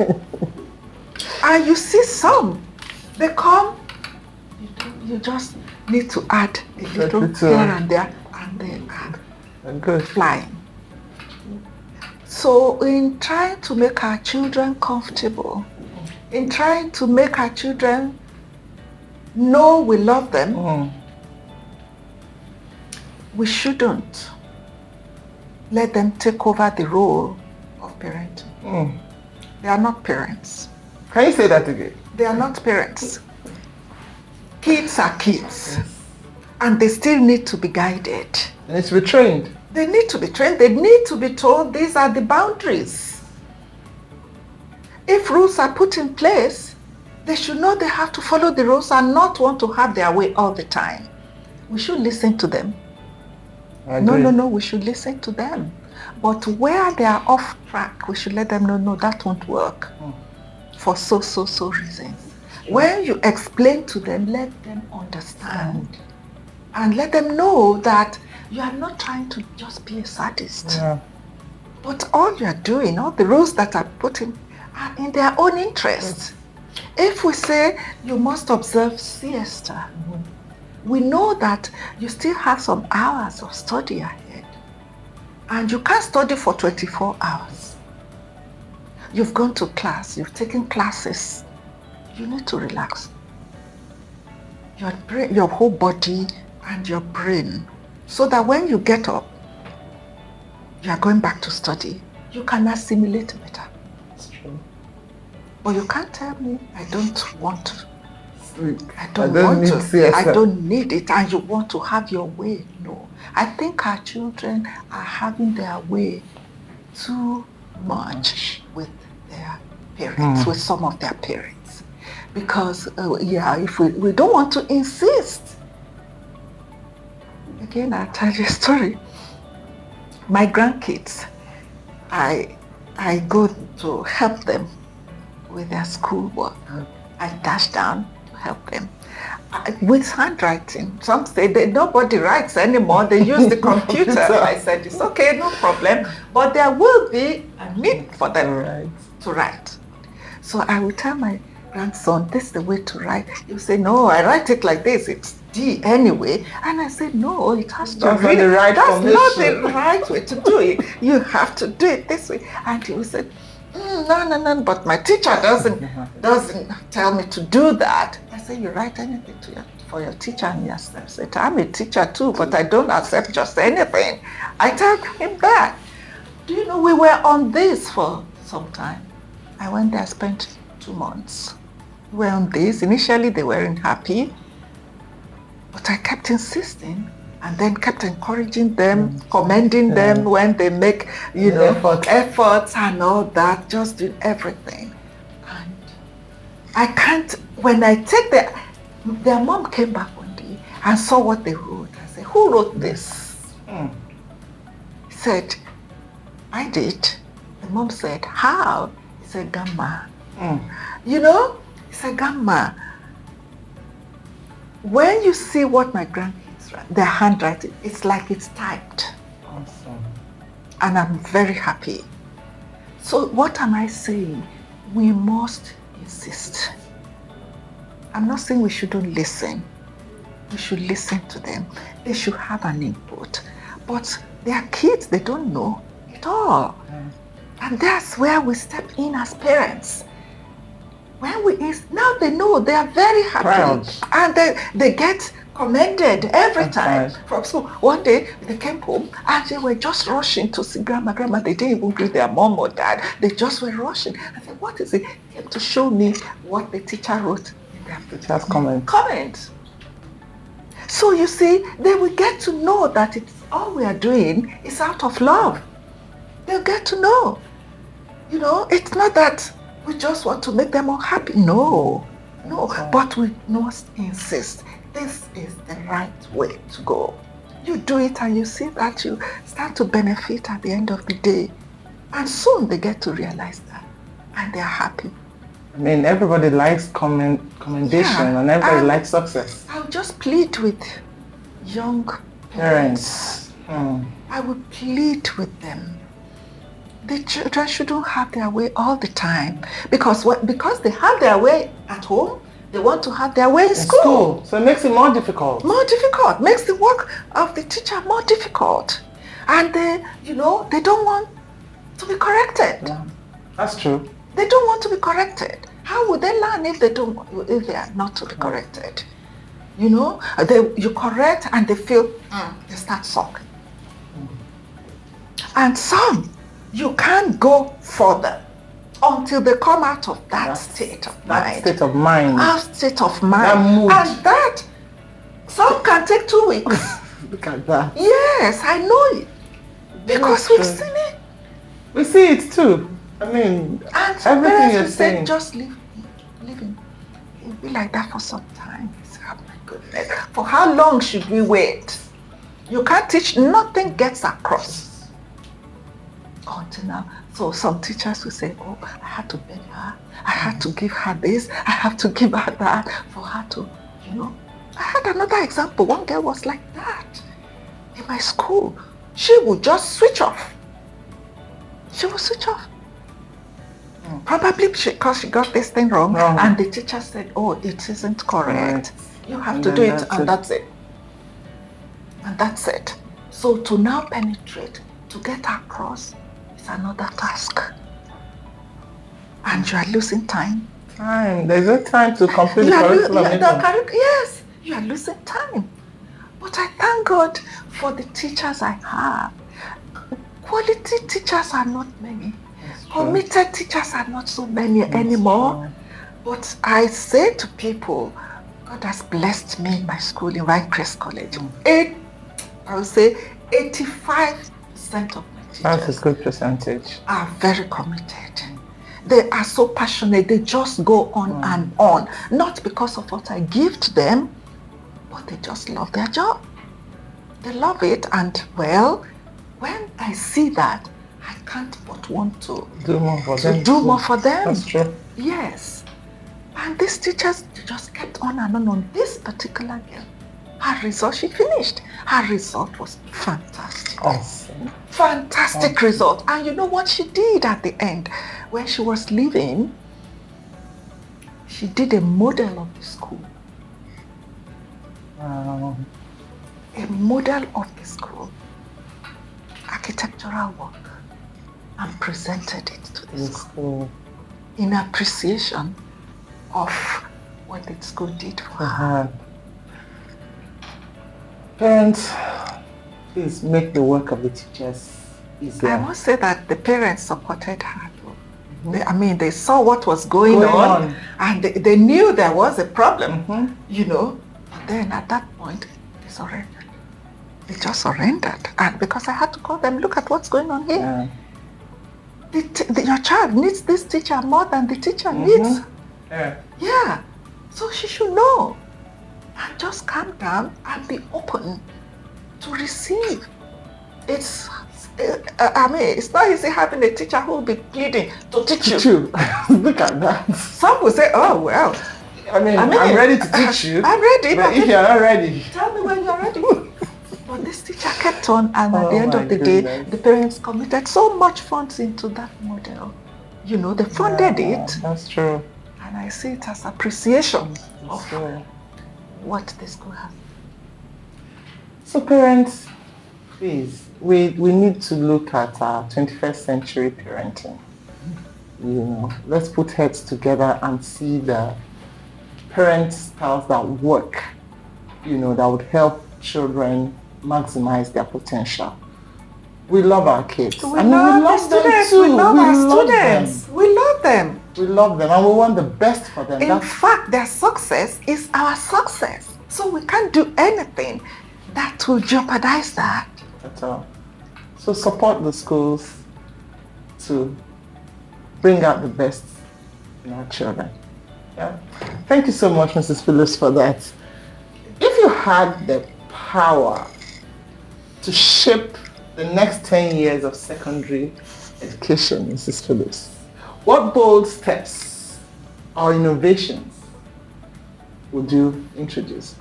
And you see some, they come, you just need to add a little here and there, and they are flying. So in trying to make our children comfortable, in trying to make our children know we love them, we shouldn't let them take over the role of parenting. They are not parents. Can you say that again? They are not parents. Kids are kids. And they still need to be guided. And it's retrained. They need to be trained. They need to be told these are the boundaries. If rules are put in place, they should know they have to follow the rules and not want to have their way all the time. We should listen to them. No, we should listen to them. But where they are off track, we should let them know, no, that won't work. For so reasons. When you explain to them, let them understand. And let them know that you are not trying to just be a sadist. But all you are doing, all the rules that are put in, are in their own interest. If we say you must observe siesta, we know that you still have some hours of study ahead. And you can't study for 24 hours. You've gone to class, you've taken classes. You need to relax. Your whole body and your brain, so that when you get up, you are going back to study, you can assimilate better. That's true. But you can't tell me, I don't want to. I don't need it, and you want to have your way. No. I think our children are having their way too much with their parents, with some of their parents. Because, if we don't want to insist. Again, I'll tell you a story. My grandkids, I go to help them with their schoolwork. I dash down to help them. With handwriting. Some say that nobody writes anymore, they use the computer. I said, it's okay, no problem, but there will be a need for them to write. So I will tell my grandson, this is the way to write. He'll say, no, I write it like this, it's D anyway. And I said, no, it has to be the right That's not the right way to do it. You have to do it this way. And he said, no, but my teacher doesn't tell me to do that. I said, you write anything for your teacher? And he accepts it. I'm a teacher too, but I don't accept just anything. I tell him that. Do you know, we were on this for some time. I went there, spent 2 months. We were on this. Initially, they weren't happy, but I kept insisting and then kept encouraging them, commending them when they make, efforts and all that, just doing everything. And I can't, when I take their mom came back one day and saw what they wrote. I said, who wrote this? He said, I did. The mom said, how? He said, Gamma. He said, Gamma, when you see what my grandkids write, their handwriting, it's like it's typed. Awesome. And I'm very happy. So what am I saying? We must insist. I'm not saying we shouldn't listen. We should listen to them. They should have an input. But they are kids, they don't know it all. And that's where we step in as parents. Now they know, they are very happy. Proud. And they get commended every time from school. One day they came home and they were just rushing to see grandma. They didn't even greet their mom or dad. They just were rushing. I said, what is it? He came to show me what the teacher wrote in their teacher's comment. So you see, they will get to know that it's all we are doing is out of love. They'll get to know. It's not that we just want to make them all happy. No. But we must insist. This is the right way to go. You do it and you see that you start to benefit at the end of the day. And soon they get to realize that. And they're happy. I mean, everybody likes commendation and everybody likes success. I'll just plead with young parents. I will plead with them. The children shouldn't have their way all the time. Because they have their way at home, they want to have their way in school. So it makes it more difficult. Makes the work of the teacher more difficult. And they don't want to be corrected. Yeah, that's true. They don't want to be corrected. How would they learn if they are not to be corrected? You correct and they feel, they start sulking. And some, you can't go further until they come out of that state of mind. That state of mind. That mood. And that, some can take 2 weeks. Look at that. Yes, I know it. Because we've seen it. We see it too. I mean, and everything you're saying. Just live in. It'll be like that for some time. Oh my goodness. For how long should we wait? You can't teach, nothing gets across. Until now. So some teachers will say, I had to beg her. I had to give her this. I have to give her that for her to, I had another example. One girl was like that in my school. She would just switch off. She would switch off. Probably because she got this thing wrong. And the teacher said, it isn't correct. You have to do it, and that's it. And that's it. So to now penetrate, to get across, is another task. And you are losing time. There's no time to complete the curriculum. Yes, you are losing time. But I thank God for the teachers I have. Quality teachers are not many. Committed teachers are not so many anymore. But I say to people, God has blessed me in my school in Crest College. I would say 85% of my teachers. That's a good percentage. Are very committed. They are so passionate. They just go on and on. Not because of what I give to them, but they just love their job. They love it, and when I see that, I can't but want to do more for them. That's true. Yes. And these teachers, they just kept on and on this particular girl. Her result, she finished. Her result was fantastic. Awesome. Fantastic result. And you know what she did at the end? When she was leaving, she did a model of the school. Wow. A model of the school. Architectural work. And presented it to the school in appreciation of what the school did for her. Parents, please make the work of the teachers easier. I must say that the parents supported her. They saw what was going on, and they knew there was a problem, But then at that point, they surrendered. They just surrendered. And because I had to call them, look at what's going on here. Your child needs this teacher more than the teacher needs. Yeah. So she should know. And just calm down and be open to receive. It's not easy having a teacher who will be pleading to teach you. Look at that. Some will say, oh, well. I'm ready to teach you. I'm ready. But if you're not ready. Tell me when you're ready. But this teacher kept on, and at the end of the day, the parents committed so much funds into that model. They funded it. That's true. And I see it as appreciation of what the school has. So parents, please, we need to look at our 21st century parenting. Let's put heads together and see the parent styles that work, that would help children maximize their potential. We love our kids. We love them too. We love our students. We love them. We love them and we want the best for them. In fact, their success is our success. So we can't do anything that will jeopardize that. At all. So support the schools to bring out the best in our children. Yeah. Thank you so much, Mrs. Phillips, for that. If you had the power to shape the next 10 years of secondary education, Mrs. Phillips, what bold steps or innovations would you introduce?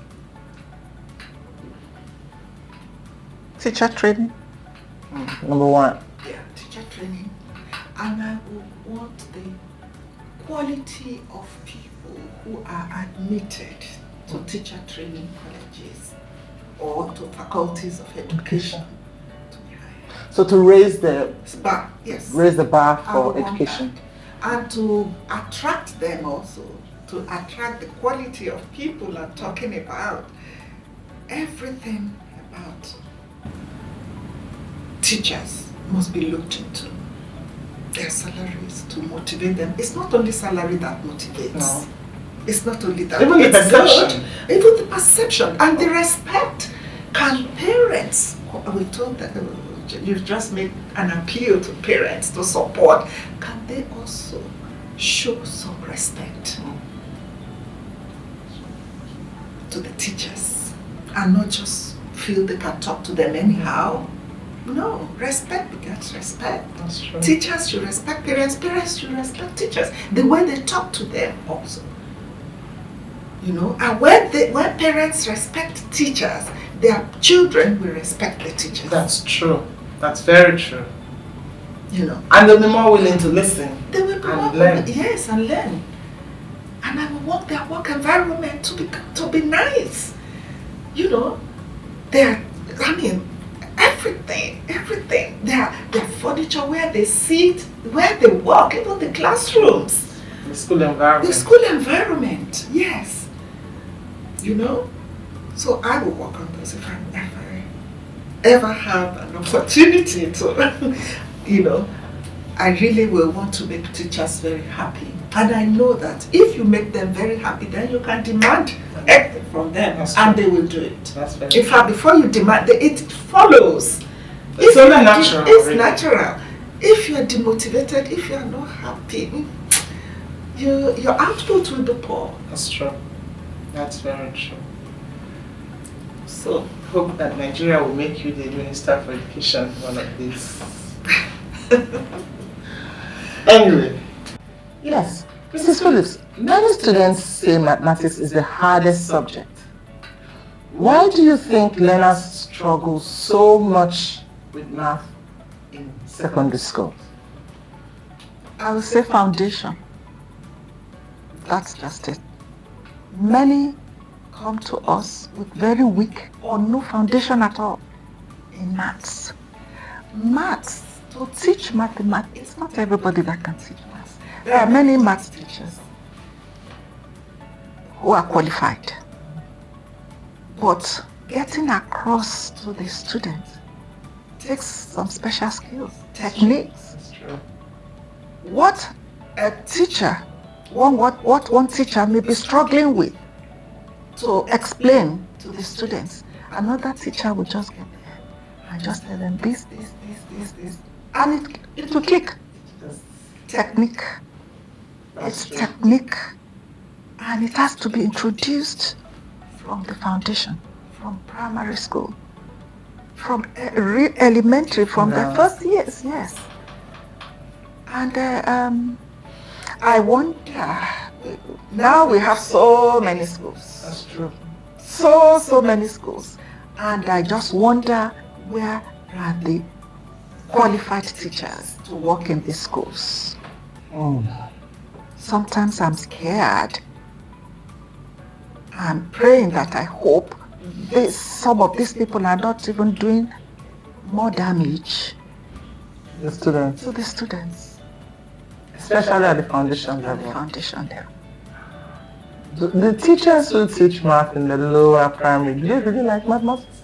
Teacher training. Number one. Yeah, teacher training. And I would want the quality of people who are admitted to teacher training colleges or to faculties of education to be higher. So to raise the bar, yes. Raise the bar for education. And to attract them also, to attract the quality of people I'm talking about. Everything about teachers must be looked into. Their salaries to motivate them. It's not only salary that motivates. No. It's not only that. Even the perception. Even the perception and the respect. Can parents, we told that you've just made an appeal to parents to support, can they also show some respect to the teachers and not just feel they can talk to them anyhow? No, respect begets respect. That's true. Teachers should respect parents, parents should respect teachers. The way they talk to them also. And when parents respect teachers, their children will respect the teachers. That's true. That's very true. And they'll be more willing to listen. They will be more learn. Yes, and learn. And I will want their work environment to be nice. Everything. Their furniture, where they sit, where they work, even the classrooms. The school environment. The school environment, yes. So I will work on this if I ever have an opportunity to, I really will want to make teachers very happy. And I know that if you make them very happy, then you can demand anything from them, and they will do it. That's very In fact, before you demand, it follows. It's only natural. It's natural. If you are demotivated, if you are not happy, your output will be poor. That's true. That's very true. So, hope that Nigeria will make you the Minister for Education one of these. Anyway. Yes, Mrs. Phillips, many students say mathematics is the hardest subject. Why do you think learners struggle so much with math in secondary school? I would say foundation. That's just it. Many come to us with very weak or no foundation at all in maths. Maths, to teach mathematics, it's not everybody that can teach maths. There are many maths teachers who are qualified. But getting across to the students takes some special skills, techniques. That's true. What a teacher, what one teacher may be struggling with to explain to the students, another teacher will just get there and just tell them this, and it will click. Technique. It's technique, and it has to be introduced from the foundation, from primary school, from elementary, from the first years, yes. And I wonder, now we have so many schools. That's true. So many schools. And I just wonder, where are the qualified teachers to work in these schools? Sometimes I'm scared. I'm praying that I hope some of these people are not even doing more damage The students. to the students. Especially at the foundation At the level. foundation level. The teachers who teach math in the lower primary, do they really like mathematics?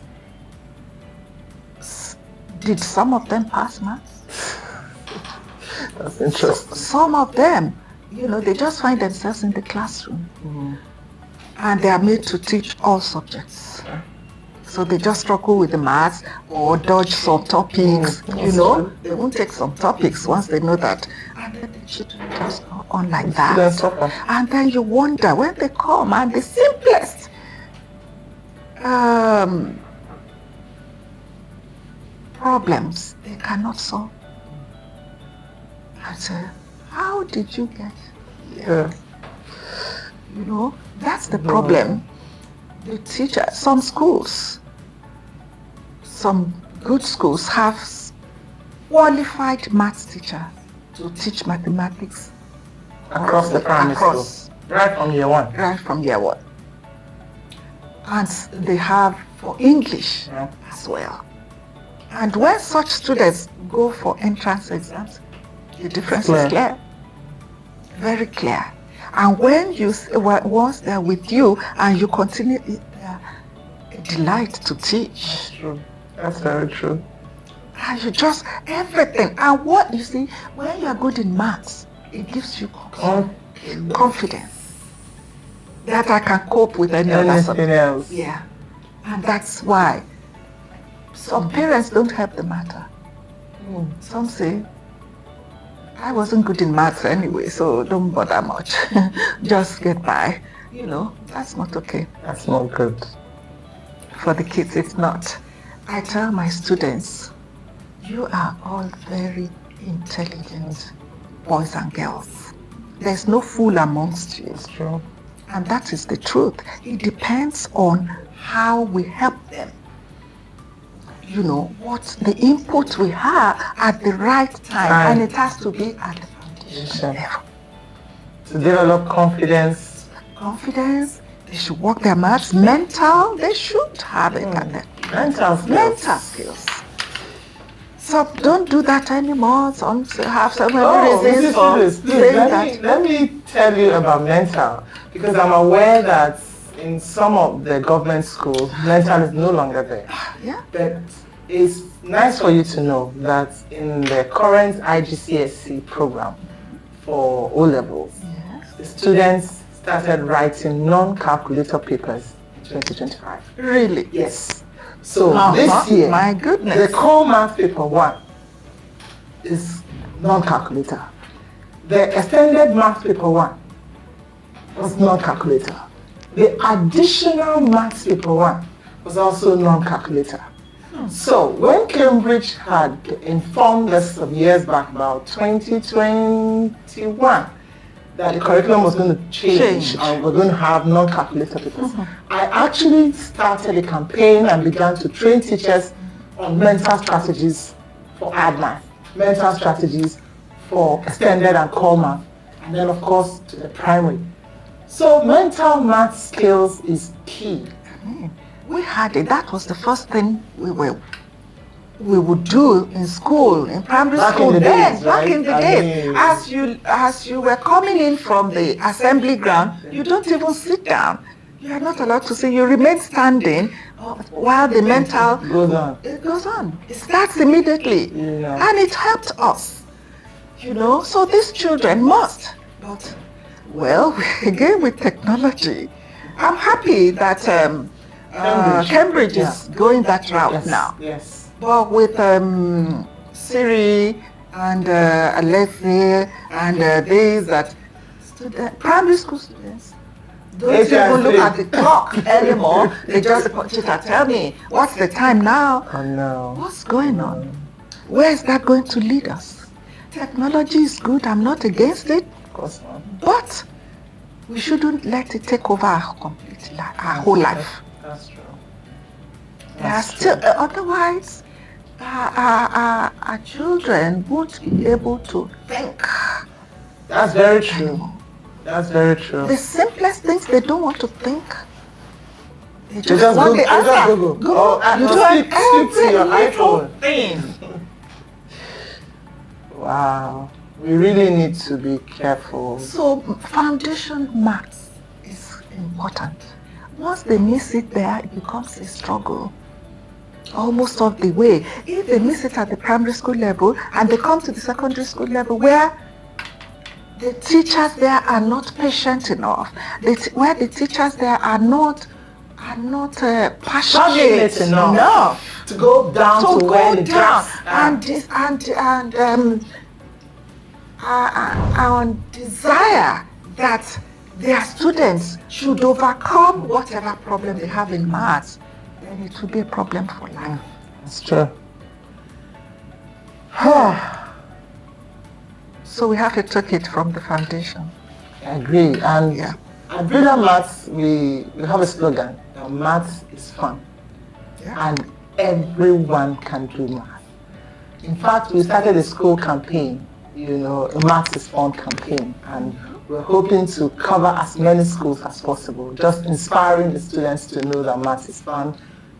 Did some of them pass maths? That's interesting. Some of them, they just find themselves in the classroom. And they are made to teach all subjects. So they just struggle with the maths or dodge some topics, true. They won't take some topics once they know that. And then the children just go on like Students that. suffer. And then you wonder when they come and the simplest problems they cannot solve. I say, how did you get here? That's the problem. The teacher, some schools, some good schools have qualified maths teachers to teach mathematics Across the primary school. Right from year one. Right from year one. And they have for English as well. And when such students go for entrance exams, the difference is clear. Very clear. And when once they're with you and you continue, they're a delight to teach. That's true. That's very true. And you just, everything. And what you see, when you are good in maths, it gives you confidence that I can cope with anything else. Yeah. And that's why some parents don't help the matter. Some say, I wasn't good in maths anyway, so don't bother much. Just get by. That's not okay. That's not good. For the kids, it's not. I tell my students, you are all very intelligent boys and girls. There's no fool amongst you. It's true. And that is the truth. It depends on how we help them. What the input we have at the right time, and it has to be at the foundation level. To develop confidence. They should work their maths. Mental, they should have it at them. Mental skills. So don't do that anymore. Some have so many reasons for saying that. Let me tell you about mental, because I'm aware that in some of the government schools, mental is no longer there. Yeah. But it's nice for you to know that in the current IGCSE program for O-levels, the students started writing non-calculator papers in 2025. Really? Yes. So this year, my goodness, the core math paper 1 is non-calculator. The extended math paper 1 was non-calculator. The additional math paper 1 was also non-calculator. So when Cambridge had informed us some years back, about 2021, that the curriculum was going to change and we're going to have non-calculator papers, I actually started a campaign and began to train teachers on mental strategies for ad math, mental strategies for extended and core math, and then of course to the primary. So mental math skills is key. We had it. That was the first thing we were we would do in school, in primary school then, back in the days. As you were coming in from the assembly ground, you don't even sit down. You are not allowed to sit. You remain standing while the mental goes on. It goes on. It starts immediately. And it helped us. So these children must. But, well, again with technology, I'm happy that Cambridge is going that route now. Yes. But with Siri and Alexa and these that primary school students don't even look at the clock anymore. They just tell me, what's the time now? Oh no. What's going on? Where is that going to lead us? Technology is good. I'm not against it. Of course not. But we shouldn't let it take over our whole life. That's true. Otherwise, our children won't be able to think. That's very true. That's very true. The simplest things, they don't want to think. They just want the answer. Go. You do speak to your iPhone thing. Wow. We really need to be careful. So foundation maths is important. Once they miss it there, it becomes a struggle. Almost all the way. If they miss it at the primary school level and they come to the secondary school level where the teachers there are not patient enough, where the teachers there are not passionate enough to go down to where the grass and desire that their students should overcome whatever problem they have in maths, then it will be a problem for life. That's true. So we have to take it from the foundation. I agree. And at Brilliant Maths, we have a slogan that maths is fun. And everyone can do math. In fact, we started a school campaign, a maths is fun campaign. And we're hoping to cover as many schools as possible, just inspiring the students to know that maths is fun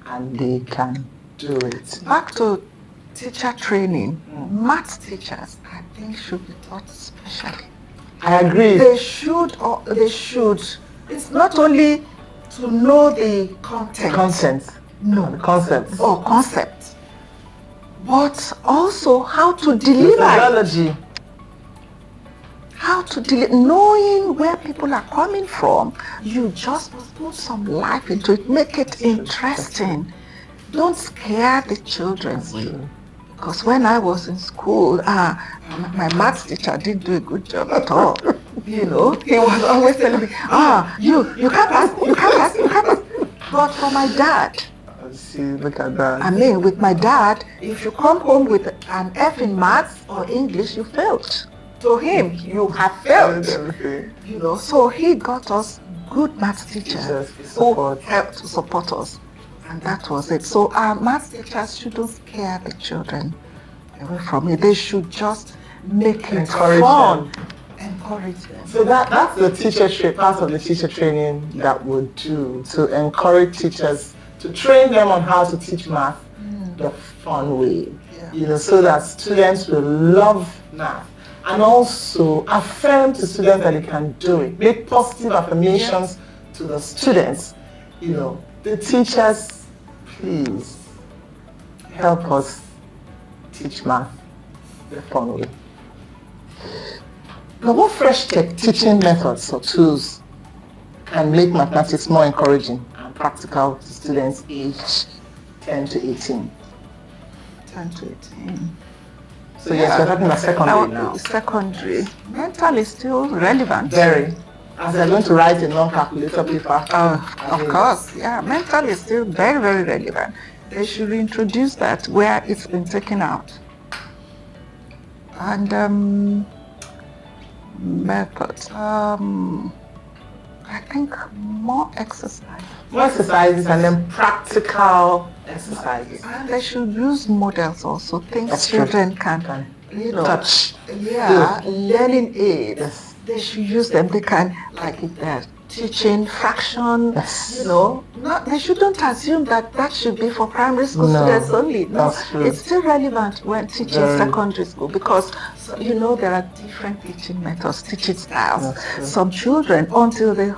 and they can do it. Back to teacher training, maths teachers, I think, should be taught specially. I agree. They should. It's not only to know the content. No. The concepts. Concepts. But also how to deliver. Methodology. How to deliver. Knowing where people are coming from, you just must put some life into it. Make it interesting. Don't scare the children away. Because when I was in school, my maths teacher didn't do a good job at all. He was always telling me, you can't pass. But for my dad, see, look at that. I mean, with my dad, if you come home with an F in maths or English, you failed. To him, you have failed. So he got us good maths teachers who helped to support us. And that was it. So our maths teachers shouldn't scare the children away from it. They should just make it fun. Encourage them. So that's the part of the teacher training that we'll do, to encourage teachers, to train them on how to teach math the fun way. So that students will love math. And also affirm to students that they can do it. Make positive affirmations to the students. The teachers, please help us teach math the fun way. But what fresh teaching methods or tools can make mathematics more encouraging and practical to students aged 10 to 18? 10 to 18. So yes, we're talking about secondary now. Secondary. Mental is still relevant. Very. As they're going to write a non-calculator paper. Of course, mental is still very, very relevant. They should introduce that where it's been taken out. And methods. I think more exercise. More exercises and then practical exercises. And they should use models also, things children can touch. Learning aids. Yes. They should use them. They can, like if they're teaching fraction, Yes. they shouldn't assume that should be for primary school students only. No, that's true. it's still relevant when teaching secondary school because, there are different teaching methods, teaching styles. Some children, until they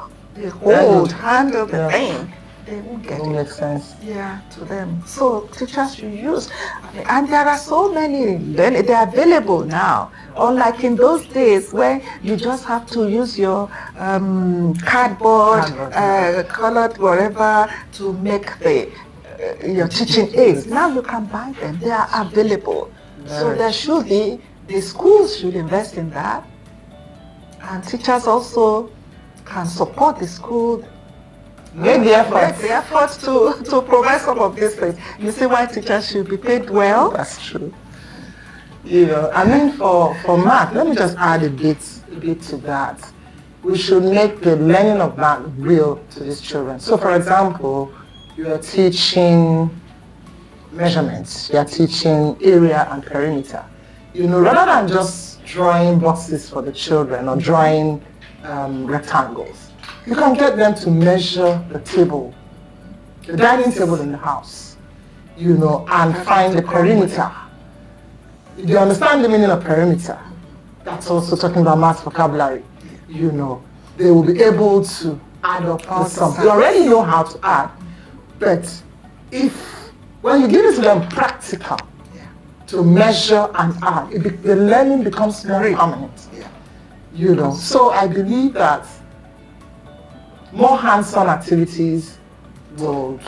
handle the thing, they won't get it. Makes sense. Yeah, to them. So teachers should use, and there are so many, they're available now. Unlike in those days when you just have to use your cardboard, colored whatever to make your teaching aids. Now you can buy them. They are available. So there should be, the schools should invest in that. And teachers also can support the school. Make the effort to provide some of these things. You see why teachers should be paid well? That's true. I mean, for math, let me just add a bit to that. We should make the learning of math real to these children. So, for example, you are teaching measurements, you are teaching area and perimeter. Rather than just drawing boxes for the children or drawing rectangles, you can get them to measure the table, the dining table in the house, and find the perimeter. If you understand the meaning of perimeter, that's also talking about math vocabulary. They will be able to add up the sum. They already know how to add, but when you give it to them practical, to measure and add, the learning becomes more permanent. So I believe that more hands-on activities will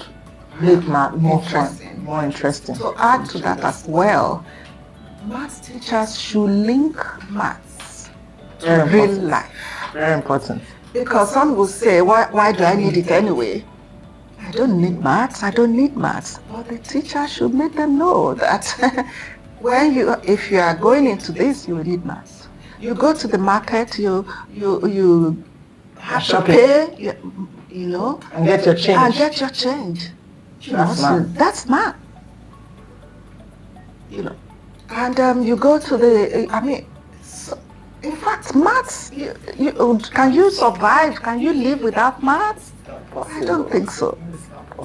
make math more fun, more interesting. To add to that as well, math teachers should link maths to real life. Very important. Because some will say, why do I need it anyway? I don't need maths. But the teacher should make them know that if you are going into this, you will need maths. You go to the market, you have to pay, and get your change. That's math. And you go to in fact, maths, can you survive? Can you live without maths? I don't think so.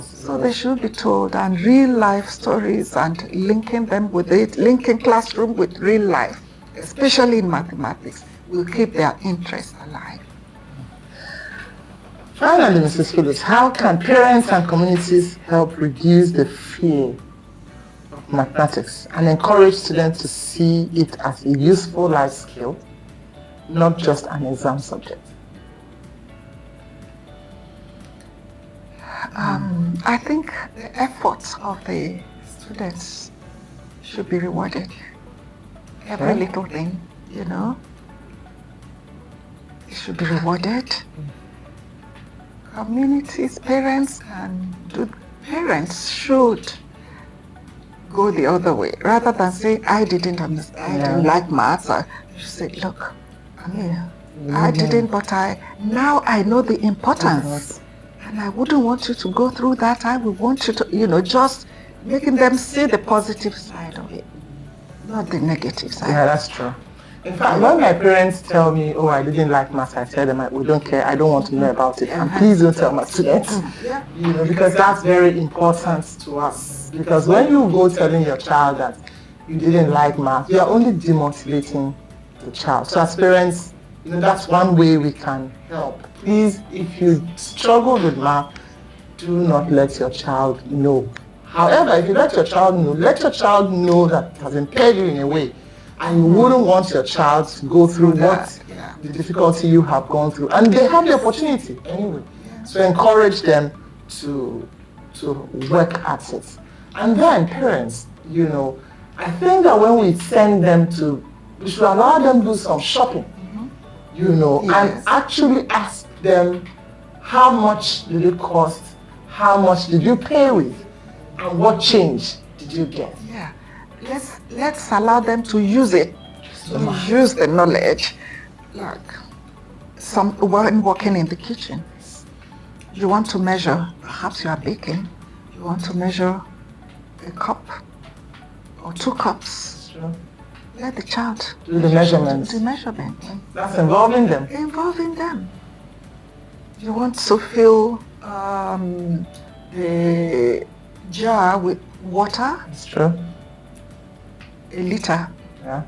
So they should be told, and real life stories, and linking them with it, linking classroom with real life, especially in mathematics, will keep their interest alive. Finally, Mrs. Phillips, how can parents and communities help reduce the fear of mathematics and encourage students to see it as a useful life skill, not just an exam subject? I think the efforts of the students should be rewarded. Every little thing, it should be rewarded. Communities, parents should go the other way. Rather than saying, I didn't understand, I didn't like maths, you should say, look, I didn't, but now I know the importance. And I wouldn't want you to go through that. I would want you to, just making them see the positive side of it, not the negative side. Yeah, that's true. In fact, when my parents tell me, I didn't like maths, I tell them, we don't care, I don't want to know about it. And please don't tell my students, because that's very important to us. Because when you go telling your child that you didn't like maths, you are only demotivating the child. So as parents, that's one way we can help. Please, if you struggle with math, do not let your child know. However, if you let your child know that it has impaired you in a way, and you wouldn't want your child to go through the difficulty you have gone through. And they have the opportunity anyway. So encourage them to work at it. And then parents, I think that when we send them we should allow them to do some shopping, and actually ask them, how much did it cost? How much did you pay with? And what change did you get? Yeah. Let's allow them to use it, use the knowledge. Like when working in the kitchen, you want to measure, perhaps you are baking, you want to measure a cup or 2 cups. Sure. Let the child do the measurements. Do the measurement. That's involving them. Involving them. You want to fill the jar with water? It's true. A liter. Yeah.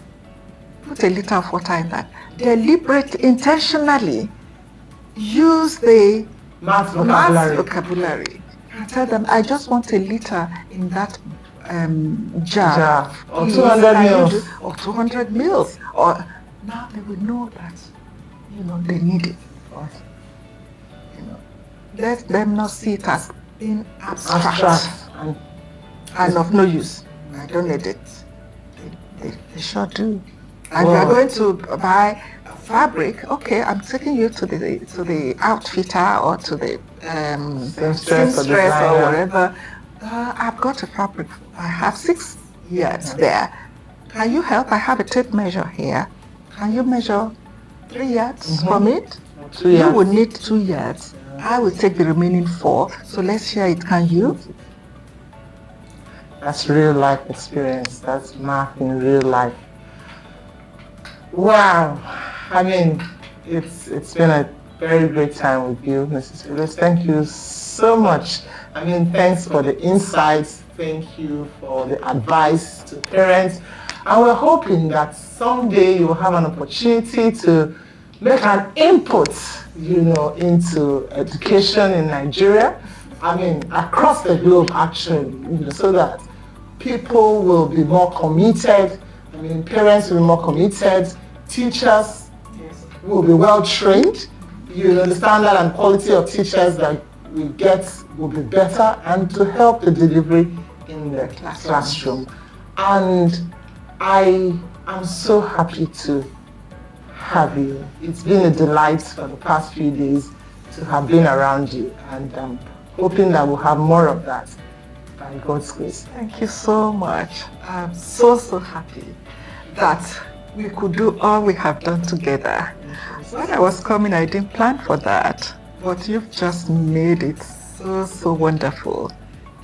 Put a liter of water in that. Deliberate, intentionally use the Math vocabulary. And tell them, I just want a liter in that jar. Or 200 mils. Or 200 mils. Or now they will know that, they need it. Let them not see it as being abstract. And of no use. I don't need it. They sure do. And you're going to buy fabric. Okay, I'm taking you to the outfitter or to the seamstress or whatever. I've got a fabric. I have 6 yards there. Can you help? I have a tape measure here. Can you measure 3 yards from it? 2 yards. You will need 2 yards. I will take the remaining 4. So let's share it. Can you? That's real life experience. That's math in real life. Wow. I mean, it's been a very great time with you, Mrs. Phillips. Thank you so much. I mean, thanks for the insights. Thank you for the advice to parents. And we're hoping that someday you'll have an opportunity to make an input, into education in Nigeria. I mean, across the globe, actually, so that people will be more committed. I mean, parents will be more committed. Teachers will be well trained. The standard and quality of teachers that we get will be better, and to help the delivery in the classroom. And I am so happy to have you. It's been a delight for the past few days to have been around you, and I'm hoping that we'll have more of that by God's grace. Thank you so much. I'm so happy that we could do all we have done together. When I was coming, I didn't plan for that, but you've just made it so wonderful.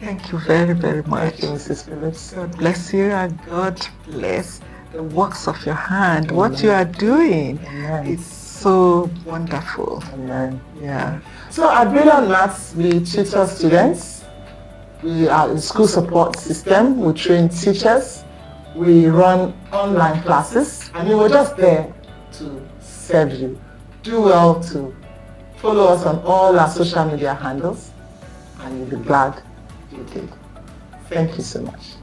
Thank you very, very much. Thank you, Mrs. Phillips. God bless you, and God bless the works of your hand. Amen. What you are doing is so wonderful. Amen. Yeah. So at Brilliant Maths, we tutor students. We are a school support system. We train teachers. We run online classes. I mean, we're just there to serve you. Do well to follow us on all our social media handles, and you'll be glad you did. Thank you so much.